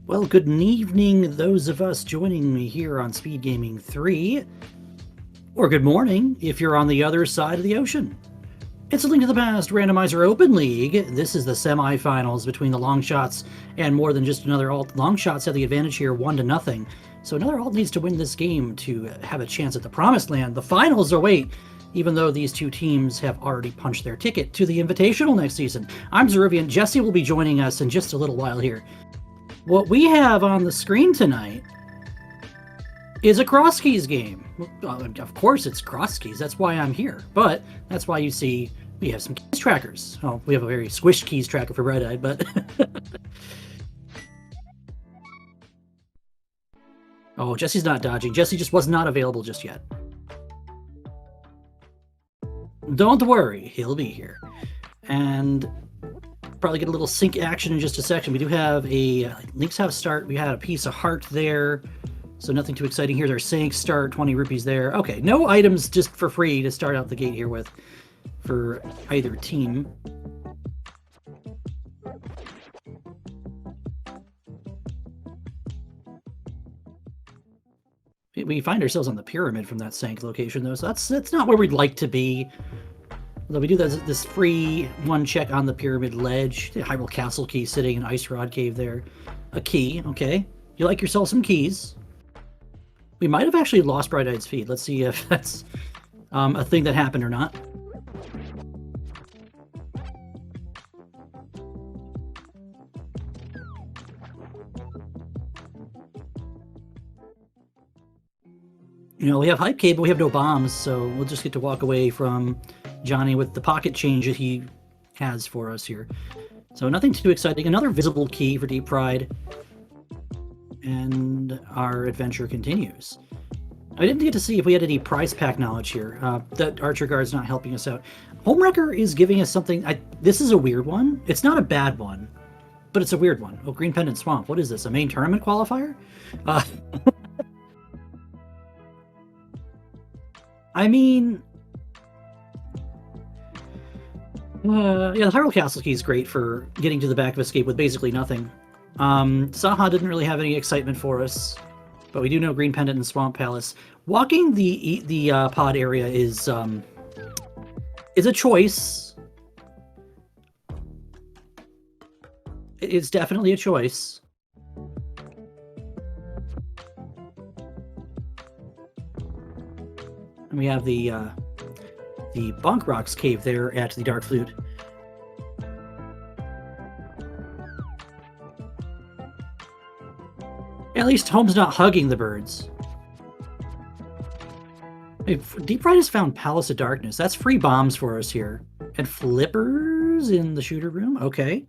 Well, good evening, those of us joining me here on SpeedGaming 3, or good morning if you're on the other side of the ocean. It's a Link to the Past Randomizer Open League. This is the semifinals between the Longshots and more than just another alt. Longshots have the advantage here 1-0, so another alt needs to win this game to have a chance at the Promised Land. The finals await, even though these two teams have already punched their ticket to the Invitational next season. I'm Zeruvian. Jesse will be joining us in just a little while here. What we have on the screen tonight is a cross keys game. Of course it's cross keys, that's why I'm here. But that's why you see we have some keys trackers. Oh, we have a very squished keys tracker for Red Eye, but... Oh, Jesse's not dodging. Jesse just was not available just yet. Don't worry, he'll be here. And... probably get a little sync action in just a second. We do have a Links have start. We had a piece of heart there, so nothing too exciting here. There's sync start, 20 rupees there. Okay, no items just for free to start out the gate here with for either team. We find ourselves on the pyramid from that sync location though, so that's not where we'd like to be. Although we do this free one check on the pyramid ledge. The Hyrule Castle key sitting in Ice Rod Cave there. A key, okay. You like yourself some keys. We might have actually lost Bright Eye's feed. Let's see if that's a thing that happened or not. You know, we have Hype Cave, but we have no bombs, so we'll just get to walk away from Johnny with the pocket change that he has for us here. So nothing too exciting. Another visible key for Deep Pride. And our adventure continues. I didn't get to see if we had any prize pack knowledge here. That Archer Guard's not helping us out. Homewrecker is giving us something... this is a weird one. It's not a bad one, but it's a weird one. Oh, Green Pendant Swamp. What is this? A main tournament qualifier? I mean... yeah, the Hyrule Castle key is great for getting to the back of Escape with basically nothing. Saha didn't really have any excitement for us, but we do know Green Pendant and Swamp Palace. Walking the pod area is a choice. It's definitely a choice. And we have the Bonk Rocks cave there at the Dark Flute. At least Home's not hugging the birds. Deep Pride has found Palace of Darkness. That's free bombs for us here. And flippers in the shooter room? Okay.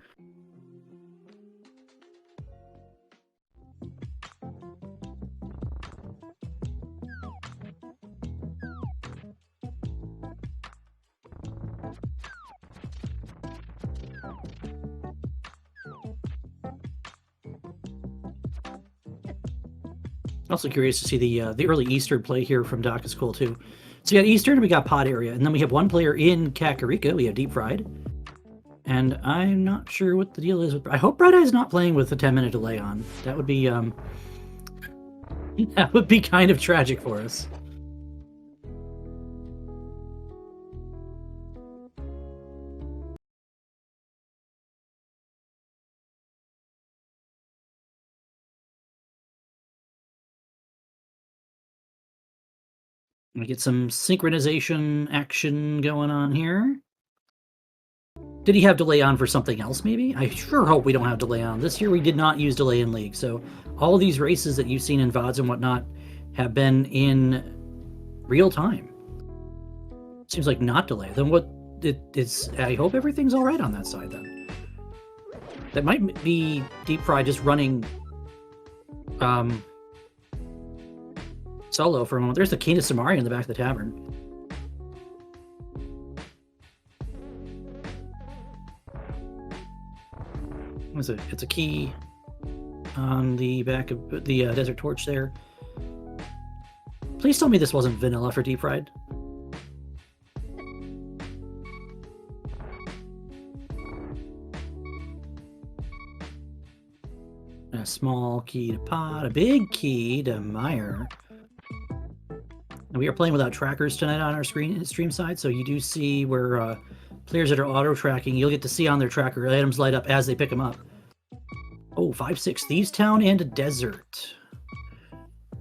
Also curious to see the early Eastern play here from Doc is cool too. So we got Eastern and we got Pod area, and then we have one player in Kakarika. We have Deep Fried, and I'm not sure what the deal is with. I hope Bright Eye's not playing with a 10-minute delay on. That would be kind of tragic for us. We get some synchronization action going on here. Did he have delay on for something else, maybe? I sure hope we don't have delay on. This year we did not use delay in League, so all these races that you've seen in VODs and whatnot have been in real time. Seems like not delay. Then what? I hope everything's all right on that side, then. That might be Deep Fry just running... solo for a moment. There's the King of Samaria in the back of the tavern. It's a key on the back of the Desert Torch there. Please tell me this wasn't vanilla for Deep Fried. A small key to Pot, a big key to Meyer. And we are playing without trackers tonight on our stream side, so you do see where players that are auto-tracking, you'll get to see on their tracker items light up as they pick them up. Oh, 5-6 Thieves Town and a Desert.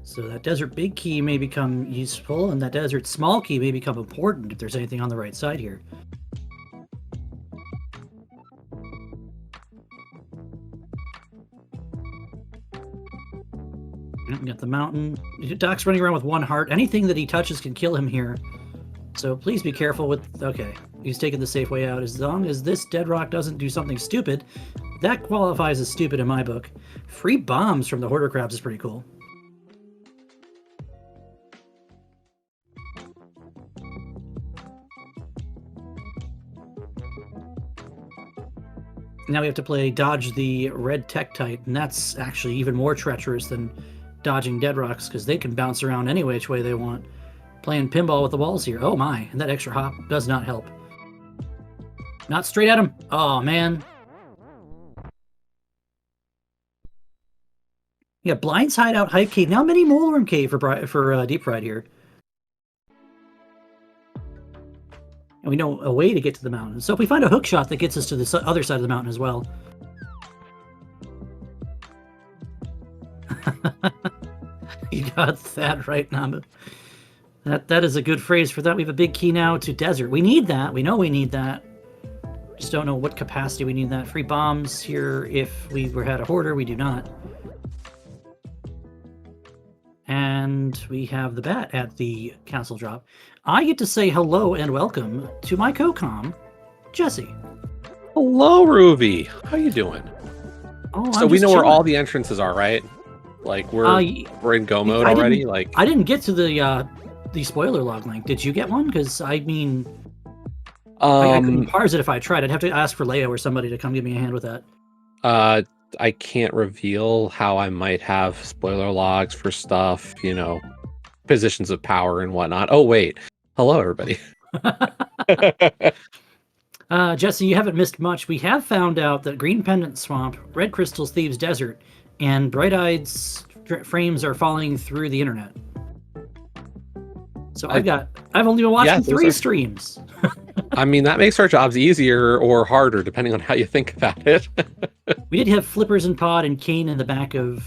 So that Desert big key may become useful, and that Desert small key may become important if there's anything on the right side here. We got the mountain. Doc's running around with 1 heart. Anything that he touches can kill him here. So please be careful with... Okay, he's taking the safe way out. As long as this Dead Rock doesn't do something stupid, that qualifies as stupid in my book. Free bombs from the Hoarder Crabs is pretty cool. Now we have to play dodge the red Tektite, and that's actually even more treacherous than dodging Dead Rocks, because they can bounce around any which way they want. Playing pinball with the walls here. Oh my, and that extra hop does not help. Not straight at him. Oh man. Yeah, Blind's Hideout, Hype Cave. Now Mini Moleworm Cave for Deep Fried here. And we know a way to get to the mountain. So if we find a hook shot that gets us to the other side of the mountain as well. You got that right, Namba. That is a good phrase for that. We have a big key now to Desert. We need that. We know we need that. Just don't know what capacity we need that. Free bombs here if we had a Hoarder. We do not. And we have the bat at the castle drop. I get to say hello and welcome to my co-com, Jesse. Hello, Ruby. How you doing? Oh, so we know where all the entrances are, right? Like we're in go mode already. Like I didn't get to the spoiler log link. Did you get one? Because I mean, I couldn't parse it if I tried. I'd have to ask for Leo or somebody to come give me a hand with that. I can't reveal how I might have spoiler logs for stuff, you know, positions of power and whatnot. Oh, wait. Hello, everybody. Jesse, you haven't missed much. We have found out that Green Pendant Swamp, Red Crystals Thieves Desert, and Bright Eyed's frames are falling through the internet. So I've only been watching 3 streams. I mean, that makes our jobs easier or harder, depending on how you think about it. We did have Flippers and Pod and Kane in the back of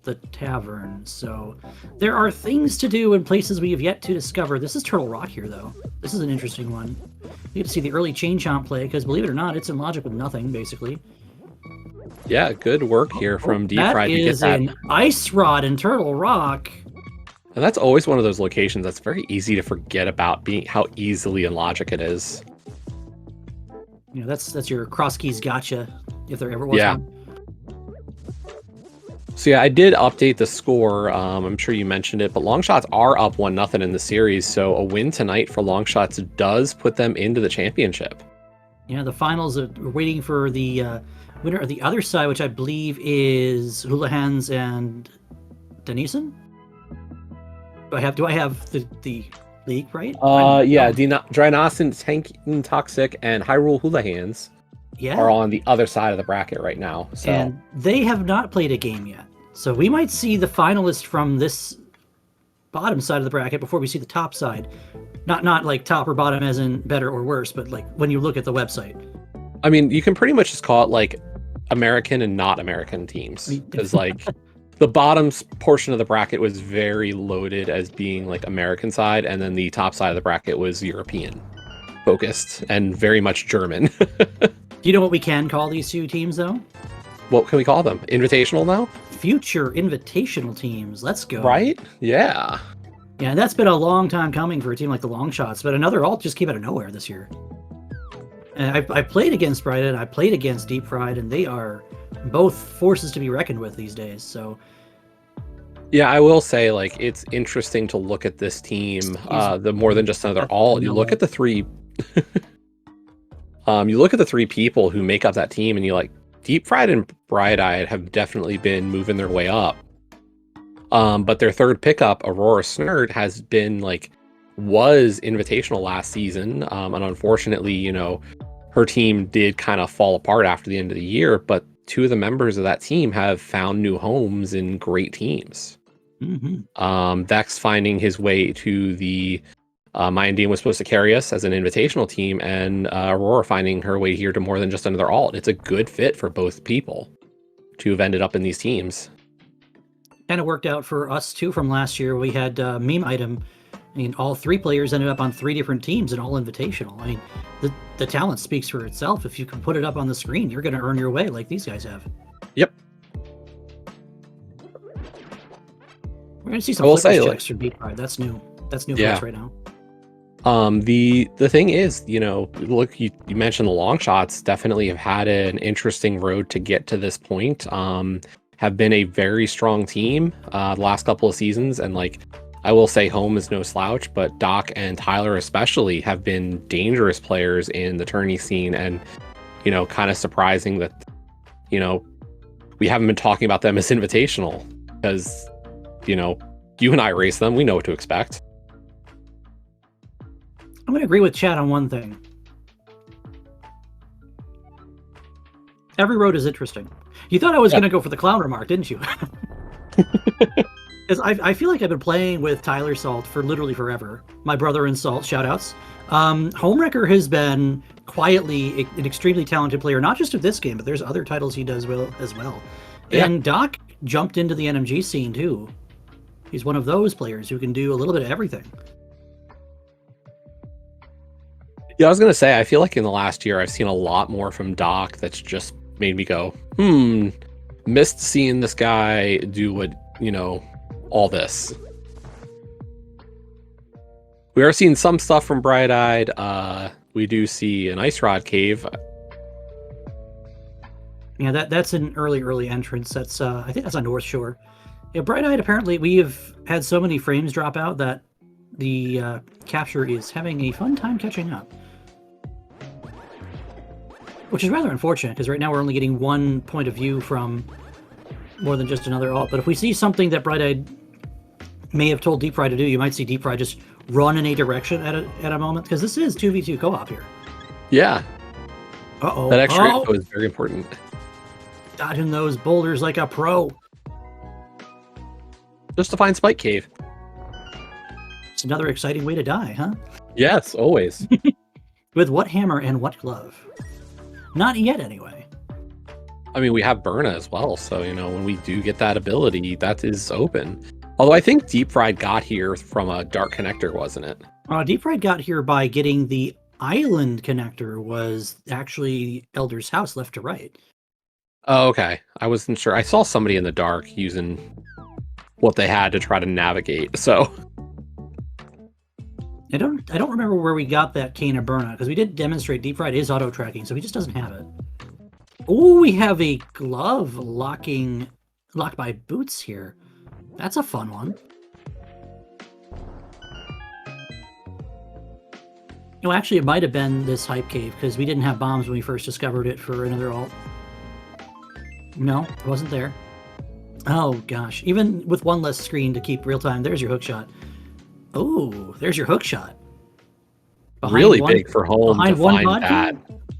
the tavern, so there are things to do in places we have yet to discover. This is Turtle Rock here, though. This is an interesting one. We get to see the early Chain Chomp play, because believe it or not, it's in logic with nothing, basically. Yeah, good work here from Deep Fried to get that. That is an Ice Rod in Turtle Rock. And that's always one of those locations that's very easy to forget about, being how easily in logic it is. You know, that's your cross keys gotcha, if there ever was one. So yeah, I did update the score. I'm sure you mentioned it, but Longshots are up 1-0 in the series. So a win tonight for Longshots does put them into the championship. Yeah, the finals are waiting for the winner of the other side, which I believe is Houlihan's and Denison. Do I have the league right? Yeah, Drynosin, Tank Toxic, and Hyrule Houlihan's are on the other side of the bracket right now. So. And they have not played a game yet. So we might see the finalist from this bottom side of the bracket before we see the top side. Not like top or bottom as in better or worse, but like when you look at the website. I mean, you can pretty much just call it like American and not American teams. Because like the bottom portion of the bracket was very loaded as being like American side, and then the top side of the bracket was European focused and very much German. Do you know what we can call these 2 teams, though? What can we call them? Invitational now? Future invitational teams. Let's go. Right? Yeah. Yeah, that's been a long time coming for a team like the Longshots, but another alt just came out of nowhere this year. And I played against Bright and I played against Deep Fried, and they are both forces to be reckoned with these days. So yeah, I will say, like, it's interesting to look at this team, the more than just another alt. You look at the 3 you look at the 3 people who make up that team, and you like Deep Fried and Bright Eyed have definitely been moving their way up. But their third pickup, Aurora Snurt, has been was invitational last season. And unfortunately, you know, her team did kind of fall apart after the end of the year, but two of the members of that team have found new homes in great teams. Vex finding his way to the Mayan Dean was supposed to carry us as an invitational team, and Aurora finding her way here to more than just another alt. It's a good fit for both people to have ended up in these teams. Kind of worked out for us too from last year. We had meme item. I mean, all three players ended up on three different teams and all invitational. I mean, the talent speaks for itself. If you can put it up on the screen, you're going to earn your way like these guys have. Yep. We're going to see some flippers checks from Deep Pride. That's new. That's new for us right now. The thing is, you know, look, you mentioned the Longshots definitely have had an interesting road to get to this point. Have been a very strong team the last couple of seasons, and like I will say Home is no slouch, but Doc and Tyler especially have been dangerous players in the tourney scene, and you know, kind of surprising that, you know, we haven't been talking about them as invitational, because, you know, you and I race them, we know what to expect. I'm going to agree with Chad on one thing. Every road is interesting. You thought I was going to go for the clown remark, didn't you? Because I feel like I've been playing with Tyler Salt for literally forever. My brother in Salt, shoutouts. Homewrecker has been quietly an extremely talented player, not just of this game, but there's other titles he does well as well. Yeah. And Doc jumped into the NMG scene too. He's one of those players who can do a little bit of everything. Yeah, I was gonna say, I feel like in the last year I've seen a lot more from Doc that's just made me go, missed seeing this guy do what, you know, all this. We are seeing some stuff from Bright Eyed. We do see an Ice Rod Cave. Yeah, that's an early entrance. That's I think that's on North Shore. Yeah, Bright Eyed, apparently we have had so many frames drop out that the capture is having a fun time catching up. Which is rather unfortunate, because right now we're only getting one point of view from more than just another alt. But if we see something that Bright Eyed may have told Deep Fry to do, you might see Deep Fry just run in a direction at a moment, because this is 2v2 co-op here. Yeah. Uh-oh. That extra info is very important. Dodging those boulders like a pro. Just to find Spike Cave. It's another exciting way to die, huh? Yes, always. With what hammer and what glove? Not yet, anyway. I mean, we have Burna as well, so, you know, when we do get that ability, that is open. Although I think Deep Fried got here from a dark connector, wasn't it? Deep Fried got here by getting the island connector, was actually Elder's house left to right. Oh, okay. I wasn't sure. I saw somebody in the dark using what they had to try to navigate, so... I don't remember where we got that Cane of Burnout, because we did demonstrate Deep Fried is auto tracking, so he just doesn't have it. Oh, we have a glove locked by boots here. That's a fun one. No, actually, it might have been this hype cave, because we didn't have bombs when we first discovered it for another alt. No, it wasn't there. Oh gosh, even with one less screen to keep real time, there's your hook shot. Oh, there's your hook shot. Really big for Home to find that.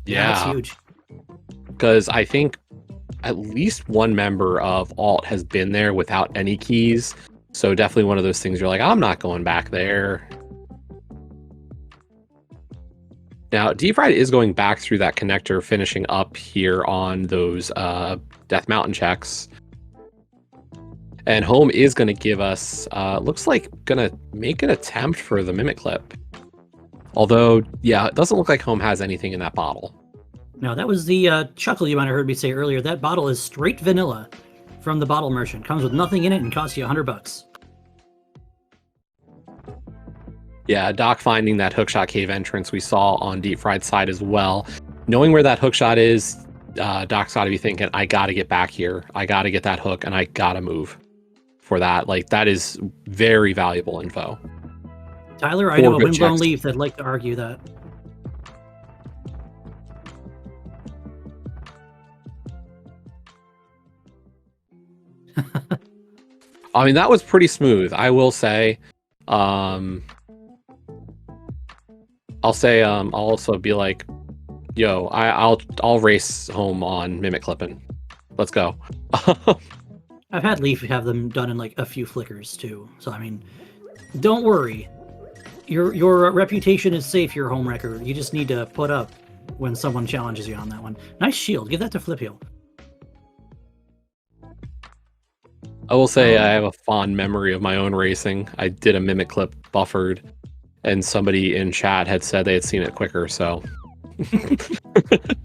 Yeah, that's huge. Because I think at least one member of Alt has been there without any keys. So definitely one of those things you're like, I'm not going back there. Now, Deep Fried is going back through that connector, finishing up here on those Death Mountain checks. And Home is going to give us, looks like going to make an attempt for the Mimic Clip. Although, yeah, it doesn't look like Home has anything in that bottle. No, that was the chuckle you might have heard me say earlier. That bottle is straight vanilla from the bottle merchant. Comes with nothing in it and costs you $100. Yeah, Doc finding that hookshot cave entrance we saw on Deep Fried's side as well. Knowing where that hookshot is, Doc's got to be thinking, I got to get back here. I got to get that hook, and I got to move for that. Like, that is very valuable info. Tyler, I know a windblown leaf that'd like to argue that. I mean, that was pretty smooth, I will say. I'll also be like, yo, I'll race Home on Mimic Clipping. Let's go. I've had Leaf have them done in like a few flickers too. So I mean, don't worry. Your reputation is safe, your home wrecker. You just need to put up when someone challenges you on that one. Nice shield. Give that to Flip Heel. I will say I have a fond memory of my own racing. I did a mimic clip buffered, and somebody in chat had said they had seen it quicker, so...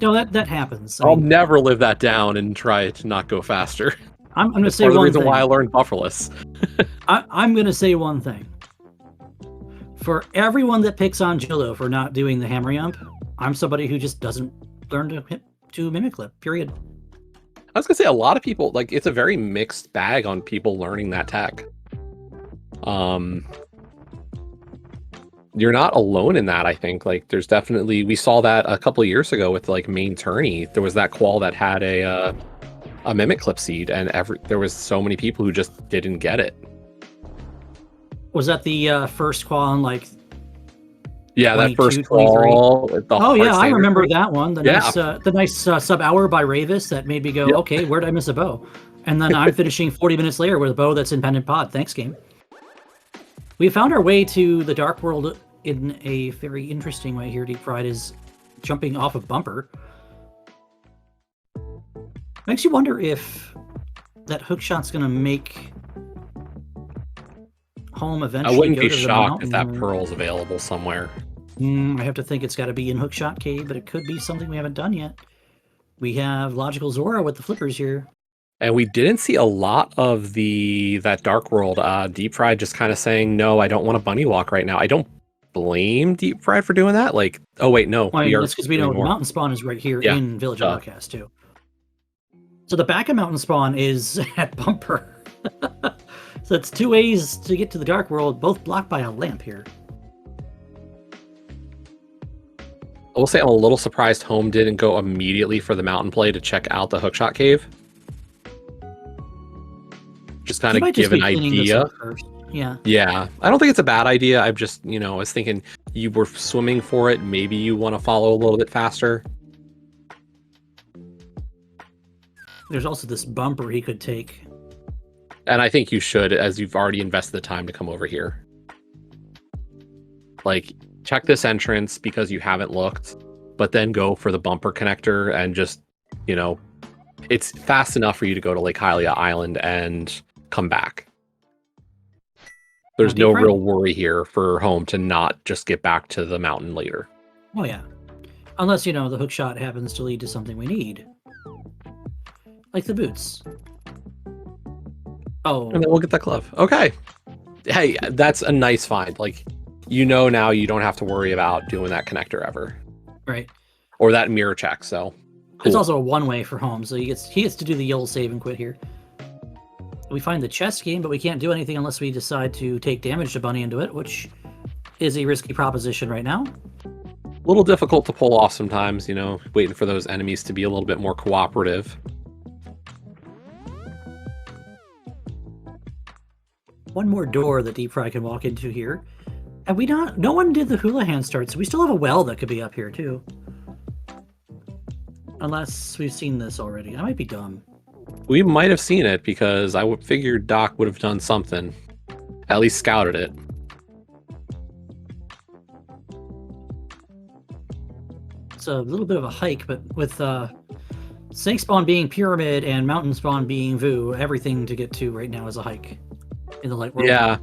No, that happens. I'll never live that down and try to not go faster. I'm going to say one one of the reason thing. why I learned bufferless. I'm going to say one thing. For everyone that picks on Jillo for not doing the hammer jump, I'm somebody who just doesn't learn to mimic clip, period. I was gonna say a lot of people, like, it's a very mixed bag on people learning that tech. You're not alone in that, I think. Like, there's definitely, we saw that a couple of years ago with like main tourney. There was that qual that had a mimic clip seed, and there was so many people who just didn't get it. Was that the first qual on like? Yeah, that first qual. Oh yeah, I remember that one. The yeah. nice sub hour by Ravis that made me go, okay, where did I miss a bow? And then I'm finishing 40 minutes later with a bow that's in pendant pod. Thanks, game. We found our way to the Dark World in a very interesting way here. Deep Fried is jumping off a bumper. Makes you wonder if that hook shot's going to make home eventually. I wouldn't be shocked if that pearl's available somewhere. I have to think it's got to be in Hookshot Cave, but it could be something we haven't done yet. We have Logical Zora with the flippers here. And we didn't see a lot of that Dark World. Deep Fried just kind of saying, no, I don't want a bunny walk right now. I don't blame Deep Fried for doing that. Like, oh wait, no. Well, that's because we know the mountain spawn is right here in Village of Outcast too. So the back of mountain spawn is at bumper. So it's 2 ways to get to the Dark World, both blocked by a lamp here. I will say I'm a little surprised Home didn't go immediately for the mountain play to check out the Hookshot Cave. Just kind of give an idea. Yeah. Yeah. I don't think it's a bad idea. I'm just, I was thinking you were swimming for it. Maybe you want to follow a little bit faster. There's also this bumper he could take. And I think you should, as you've already invested the time to come over here. Like, check this entrance because you haven't looked, but then go for the bumper connector and just, it's fast enough for you to go to Lake Hylia Island and come back. There's no real worry here for Home to not just get back to the mountain later. Oh, yeah. Unless, the hook shot happens to lead to something we need. Like the boots. Oh. And then we'll get that glove. Okay. Hey, that's a nice find. Like, now you don't have to worry about doing that connector ever. Right. Or that mirror check, so. Cool. It's also a one-way for Home, so he gets to do the YOLO save and quit here. We find the chess game, but we can't do anything unless we decide to take damage to Bunny into it, which is a risky proposition right now. A little difficult to pull off sometimes, waiting for those enemies to be a little bit more cooperative. One more door that Deep Fry can walk into here. And no one did the hula hand start, so we still have a well that could be up here too. Unless we've seen this already. I might be dumb. We might have seen it because I would figure Doc would have done something. At least scouted it. It's a little bit of a hike, but with Snake Spawn being Pyramid and Mountain Spawn being Vu, everything to get to right now is a hike in the light world. Yeah.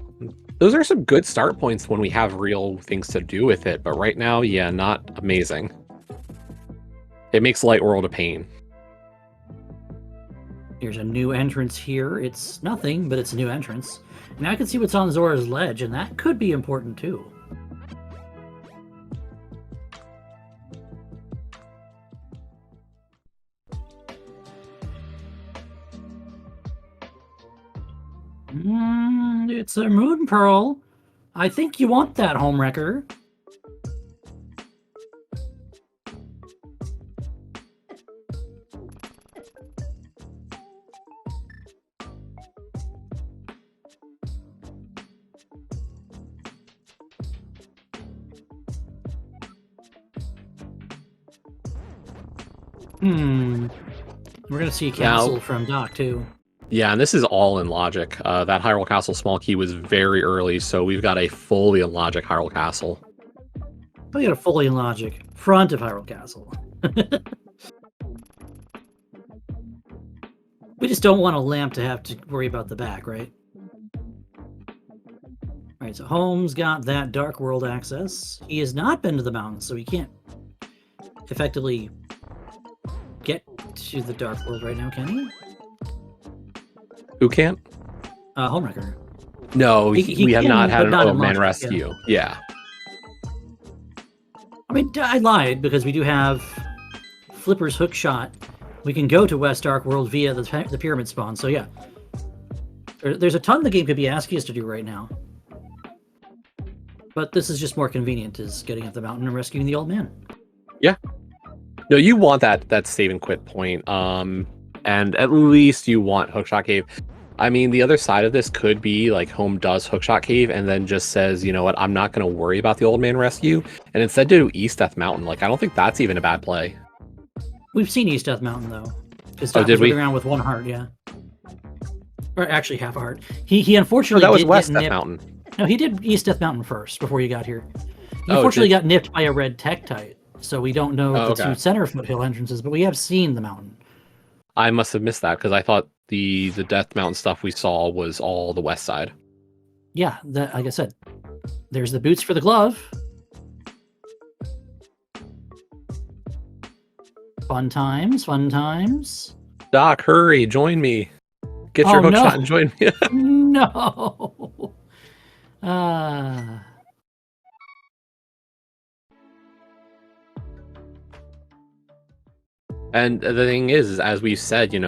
Those are some good start points when we have real things to do with it, but right now, yeah, not amazing. It makes Light World a pain. Here's a new entrance here. It's nothing, but it's a new entrance. Now I can see what's on Zora's ledge, and that could be important too. It's a Moon Pearl. I think you want that, Home Wrecker. We're going to see a castle from Doc, too. Yeah, and this is all in logic. That Hyrule Castle small key was very early, so we've got a fully in logic Hyrule Castle. We got a fully in logic front of Hyrule Castle. We just don't want a lamp to have to worry about the back, right? All right, so Holmes got that Dark World access. He has not been to the mountains, so he can't effectively get to the Dark World right now, can he? Who can't? Homewrecker. No, we have not had an old man logic, rescue. Yeah. I mean, I lied because we do have Flipper's hook shot. We can go to West Dark World via the pyramid spawn. So yeah, there's a ton the game could be asking us to do right now. But this is just more convenient, is getting up the mountain and rescuing the old man. Yeah. No, you want that save and quit point. And at least you want Hookshot Cave. I mean, the other side of this could be like Home does Hookshot Cave and then just says, you know what, I'm not going to worry about the old man rescue, and instead do East Death Mountain. Like, I don't think that's even a bad play. We've seen East Death Mountain though. Oh, did we? Around with 1 heart, yeah. Or actually half a heart. He unfortunately that was West Death Mountain. No, he did East Death Mountain first before you got here. He unfortunately got nipped by a red Tektite, so we don't know the two center foothill entrances, but we have seen the mountain. I must have missed that because I thought the Death Mountain stuff we saw was all the west side. Yeah, like I said, there's the boots for the glove. Fun times, fun times. Doc, hurry, join me. Get your hookshot and join me. No. And the thing is, as we've said, you're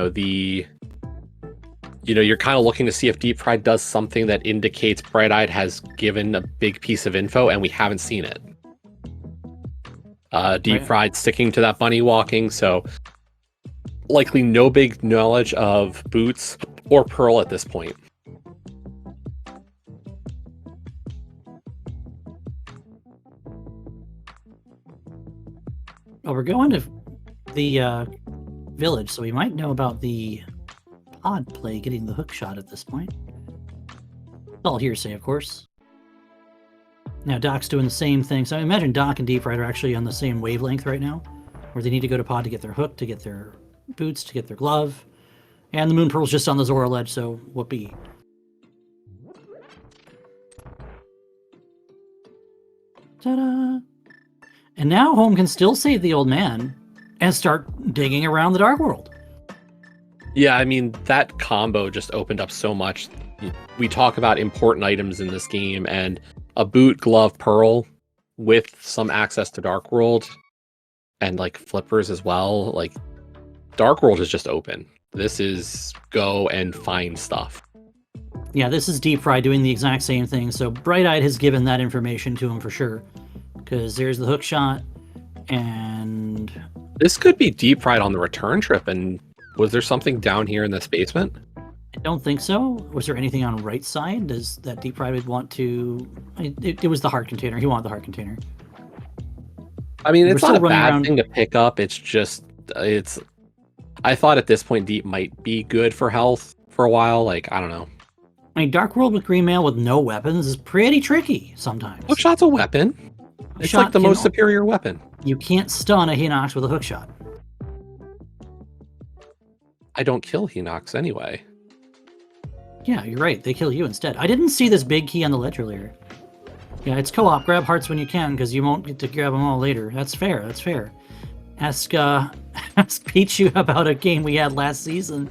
kind of looking to see if Deep Fried does something that indicates Bright Eyed has given a big piece of info, and we haven't seen it. Deep Fried sticking to that bunny walking, so likely no big knowledge of Boots or Pearl at this point. Well, we're going to the village, so we might know about the pod play getting the hook shot at this point. All hearsay, of course. Now Doc's doing the same thing, so I imagine Doc and Deep Fried are actually on the same wavelength right now, where they need to go to pod to get their hook, to get their boots, to get their glove, and the Moon Pearl's just on the Zora ledge, so whoopee. Ta-da! And now Home can still save the old man and start digging around the Dark World. Yeah, I mean, that combo just opened up so much. We talk about important items in this game, and a boot, glove, pearl with some access to Dark World and like flippers as well. Like, Dark World is just open. This is go and find stuff. Yeah, this is Deep Fry doing the exact same thing. So Bright Eyed has given that information to him for sure. Because there's the hook shot, and this could be Deep Fried on the return trip. And was there something down here in this basement? I don't think so. Was there anything on right side? Does that Deep Fried would want to? It was the heart container. He wanted the heart container. I mean, it's not a bad thing to pick up. It's just I thought at this point Deep might be good for health for a while. Like, I don't know. I mean, Dark World with Green Mail with no weapons is pretty tricky sometimes. Hookshot's a weapon. It's like the most superior weapon. You can't stun a Hinox with a hookshot. I don't kill Hinox anyway. Yeah, you're right. They kill you instead. I didn't see this big key on the ledge earlier. Yeah, it's co-op. Grab hearts when you can, because you won't get to grab them all later. That's fair. That's fair. Ask Pichu about a game we had last season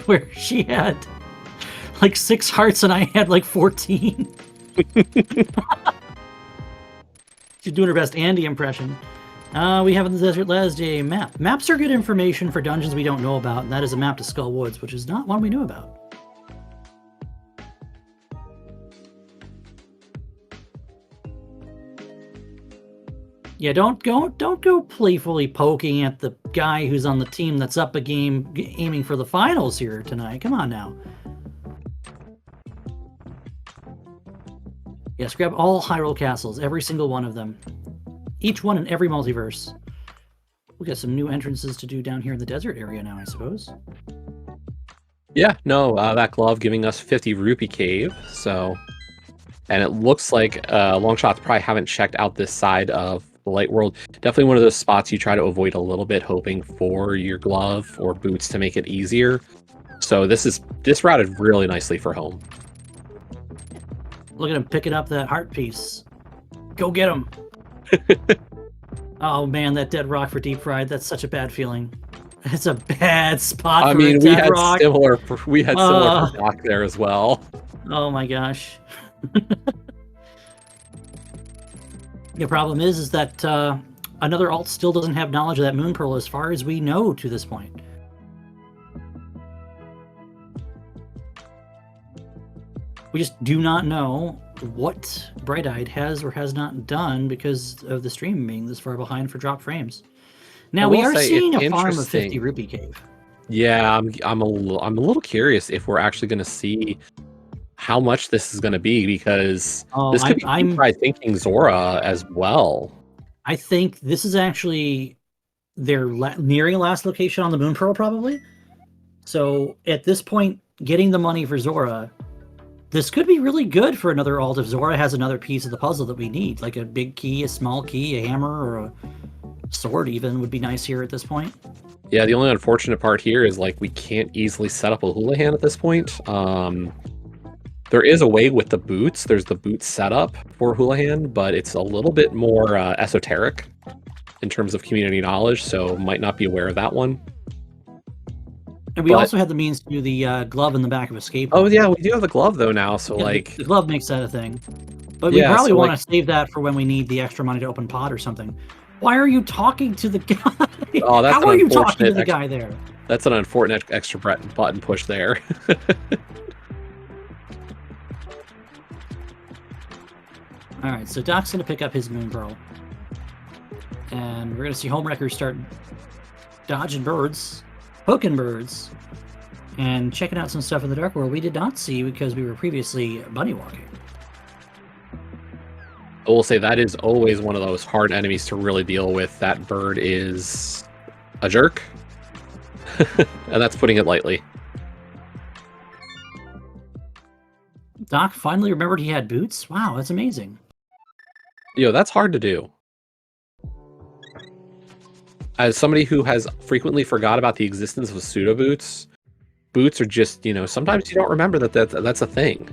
where she had like 6 hearts and I had like 14. She's doing her best Andy impression. We have in the Desert Ledge a map. Maps are good information for dungeons we don't know about, and that is a map to Skull Woods, which is not one we knew about. Yeah, don't go playfully poking at the guy who's on the team that's up a game aiming for the finals here tonight. Come on now. Yes, grab all Hyrule castles, every single one of them. Each one in every multiverse. We got some new entrances to do down here in the desert area now, I suppose. Yeah, no, that glove giving us 50 rupee cave, so... And it looks like Longshots probably haven't checked out this side of the light world. Definitely one of those spots you try to avoid a little bit, hoping for your glove or boots to make it easier. So this routed really nicely for home. Look at him picking up that heart piece. Go get him. Oh man, that dead rock for deep fried. That's such a bad feeling. It's a bad spot for a dead rock. We had similar for Doc there as well. Oh my gosh. The problem is that another alt still doesn't have knowledge of that moon pearl as far as we know to this point. We just do not know what Bright-Eyed has or has not done because of the stream being this far behind for drop frames. Now we are seeing a farm of 50 rupee cave. Yeah, I'm a little curious if we're actually going to see how much this is going to be, because this could be I'm thinking Zora as well. I think this is actually they're nearing a last location on the moon pearl probably. So at this point, getting the money for Zora, this could be really good for another alt if Zora has another piece of the puzzle that we need, like a big key, a small key, a hammer, or a sword even would be nice here at this point. Yeah, the only unfortunate part here is like we can't easily set up a Houlihan at this point. There is a way with the boots. There's the boot setup for Houlihan, but it's a little bit more esoteric in terms of community knowledge, so might not be aware of that one. And we also had the means to do the glove in the back of Escape. Oh yeah, we do have the glove though now, so yeah, like... The glove makes that a thing. But we probably want to save that for when we need the extra money to open pod or something. Why are you talking to the guy? Oh, that's How are you talking to the guy there? That's an unfortunate extra button push there. All right, so Doc's going to pick up his moon pearl. And we're going to see Homewreckers start dodging birds, poking birds, and checking out some stuff in the dark world we did not see because we were previously bunny walking. I will say that is always one of those hard enemies to really deal with. That bird is a jerk. And that's putting it lightly. Doc finally remembered he had boots? Wow, that's amazing. Yo, that's hard to do. As somebody who has frequently forgot about the existence of pseudo boots, boots are just, you know, sometimes you don't remember that's a thing.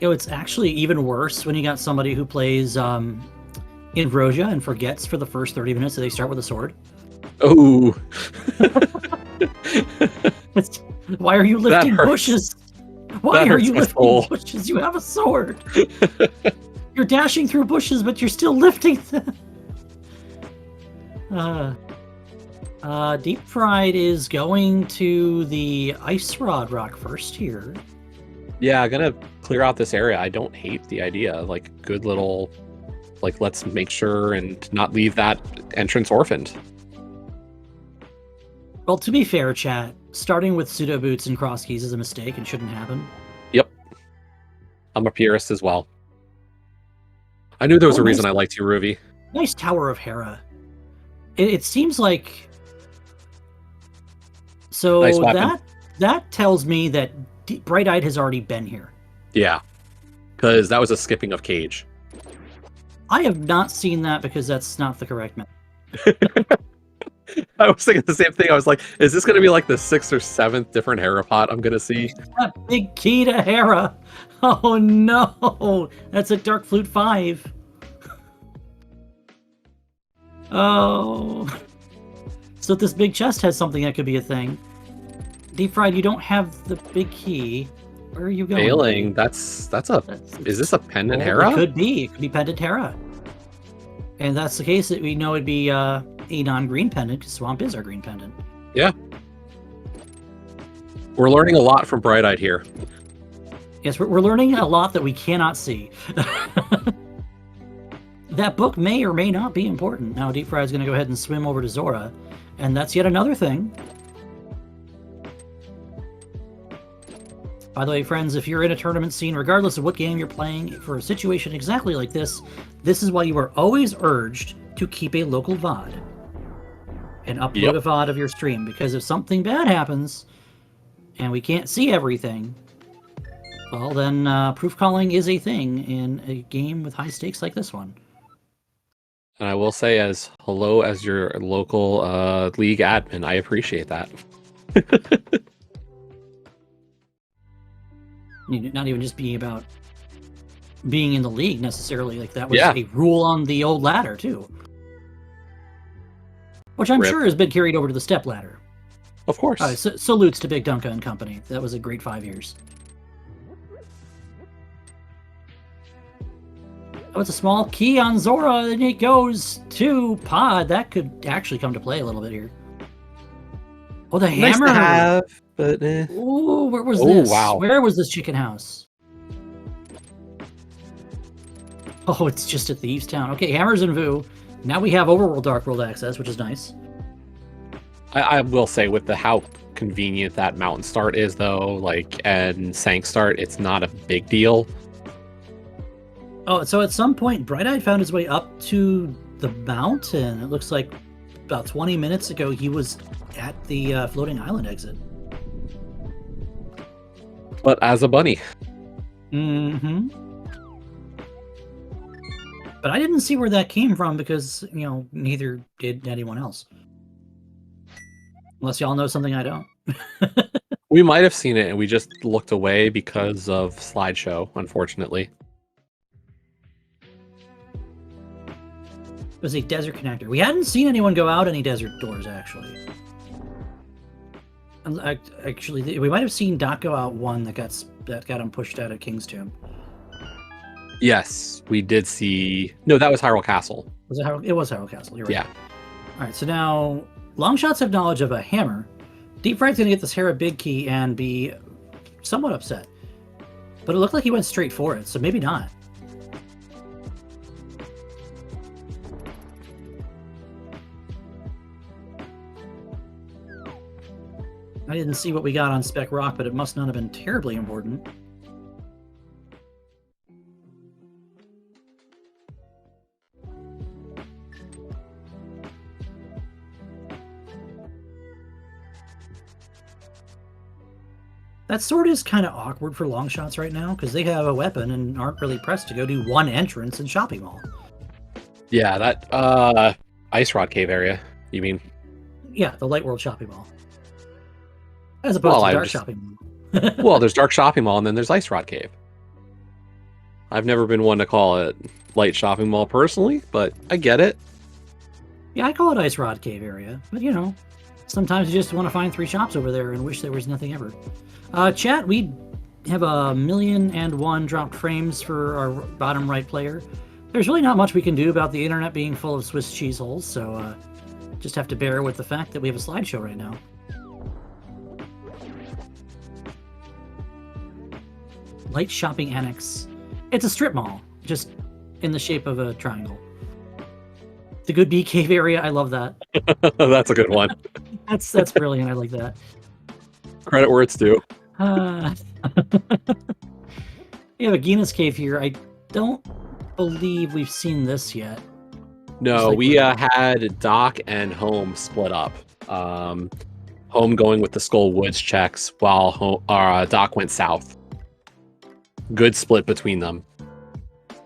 You know, it's actually even worse when you got somebody who plays Inversia and forgets for the first 30 minutes that they start with a sword. Oh. Why are you lifting bushes? Why are you lifting bushes? You have a sword. You're dashing through bushes, but you're still lifting them. Deep Fried is going to the Ice Rod Rock first here. Yeah, I'm gonna clear out this area. I don't hate the idea. Like, good little, like, let's make sure and not leave that entrance orphaned. Well, to be fair, chat, starting with pseudo boots and cross keys is a mistake and shouldn't happen. Yep. I'm a purist as well. I knew there was a reason I liked you, Ruby. Nice Tower of Hera. It seems like... So nice that tells me that Bright-Eyed has already been here. Yeah. Because that was a skipping of Cage. I have not seen that because that's not the correct method. I was thinking the same thing. I was like, is this going to be like the 6th or 7th different Hera pot I'm going to see? That big key to Hera. Oh no, that's a Dark Flute 5. Oh. So this big chest has something that could be a thing. Deep Fried, you don't have the big key. Where are you going? Failing. Is this a pendant Hera? It could be. It could be pendant Hera. And that's the case that we know it'd be a non-green pendant, because Swamp is our green pendant. Yeah. We're learning a lot from Bright-Eyed here. Yes, we're learning a lot that we cannot see. That book may or may not be important. Now Deep Fried's going to go ahead and swim over to Zora, and that's yet another thing. By the way, friends, if you're in a tournament scene, regardless of what game you're playing, for a situation exactly like this, this is why you are always urged to keep a local VOD and upload Yep. a VOD of your stream, because if something bad happens and we can't see everything, well, then proof calling is a thing in a game with high stakes like this one. And I will say, as your local league admin, I appreciate that. Not even just being about being in the league necessarily. Like, that was Yeah. a rule on the old ladder too, which I'm Rip. sure has been carried over to the step ladder. Of course. Salutes to Big Dunka and company. That was a great 5 years. Oh, it's a small key on Zora, and it goes to Pod. That could actually come to play a little bit here. Oh, the Nice hammer! to have, but Ooh, where was Oh, this? wow. Where was this chicken house? Oh, it's just at Thieves Town. Okay, hammers and Vu. Now we have Overworld Dark World access, which is nice. I will say, with how convenient that mountain start is, though, like, and Sank start, it's not a big deal. Oh, so at some point, Bright-Eyed found his way up to the mountain. It looks like about 20 minutes ago, he was at the floating island exit. But as a bunny. Mm-hmm. But I didn't see where that came from because, neither did anyone else. Unless y'all know something I don't. We might have seen it, and we just looked away because of slideshow, unfortunately. It was a desert connector. We hadn't seen anyone go out any desert doors, actually. Actually, we might have seen Doc go out one that got him pushed out of King's Tomb. Yes, we did see... No, that was Hyrule Castle. Was it Hyrule? It was Hyrule Castle, you're right. Yeah. All right, so now Longshots have knowledge of a hammer. Deep Fried's going to get this Hera big key and be somewhat upset. But it looked like he went straight for it, so maybe not. I didn't see what we got on Spec Rock, but it must not have been terribly important. That sword is kind of awkward for Longshots right now, because they have a weapon and aren't really pressed to go do one entrance in Shopping Mall. Yeah, that Ice Rod Cave area, you mean? Yeah, the Light World Shopping Mall. As opposed to Dark Shopping Mall. Well, there's Dark Shopping Mall, and then there's Ice Rod Cave. I've never been one to call it Light Shopping Mall personally, but I get it. Yeah, I call it Ice Rod Cave area, but sometimes you just want to find 3 shops over there and wish there was nothing ever. Chat, we have 1,000,001 dropped frames for our bottom right player. There's really not much we can do about the internet being full of Swiss cheese holes, so just have to bear with the fact that we have a slideshow right now. Light Shopping Annex. It's a strip mall, just in the shape of a triangle. The Good Bee Cave area, I love that. That's a good one. That's brilliant, I like that. Credit where it's due. We have a Gina's Cave here. I don't believe we've seen this yet. No, like we had Doc and Home split up. Home going with the Skull Woods checks while Doc went south. Good split between them.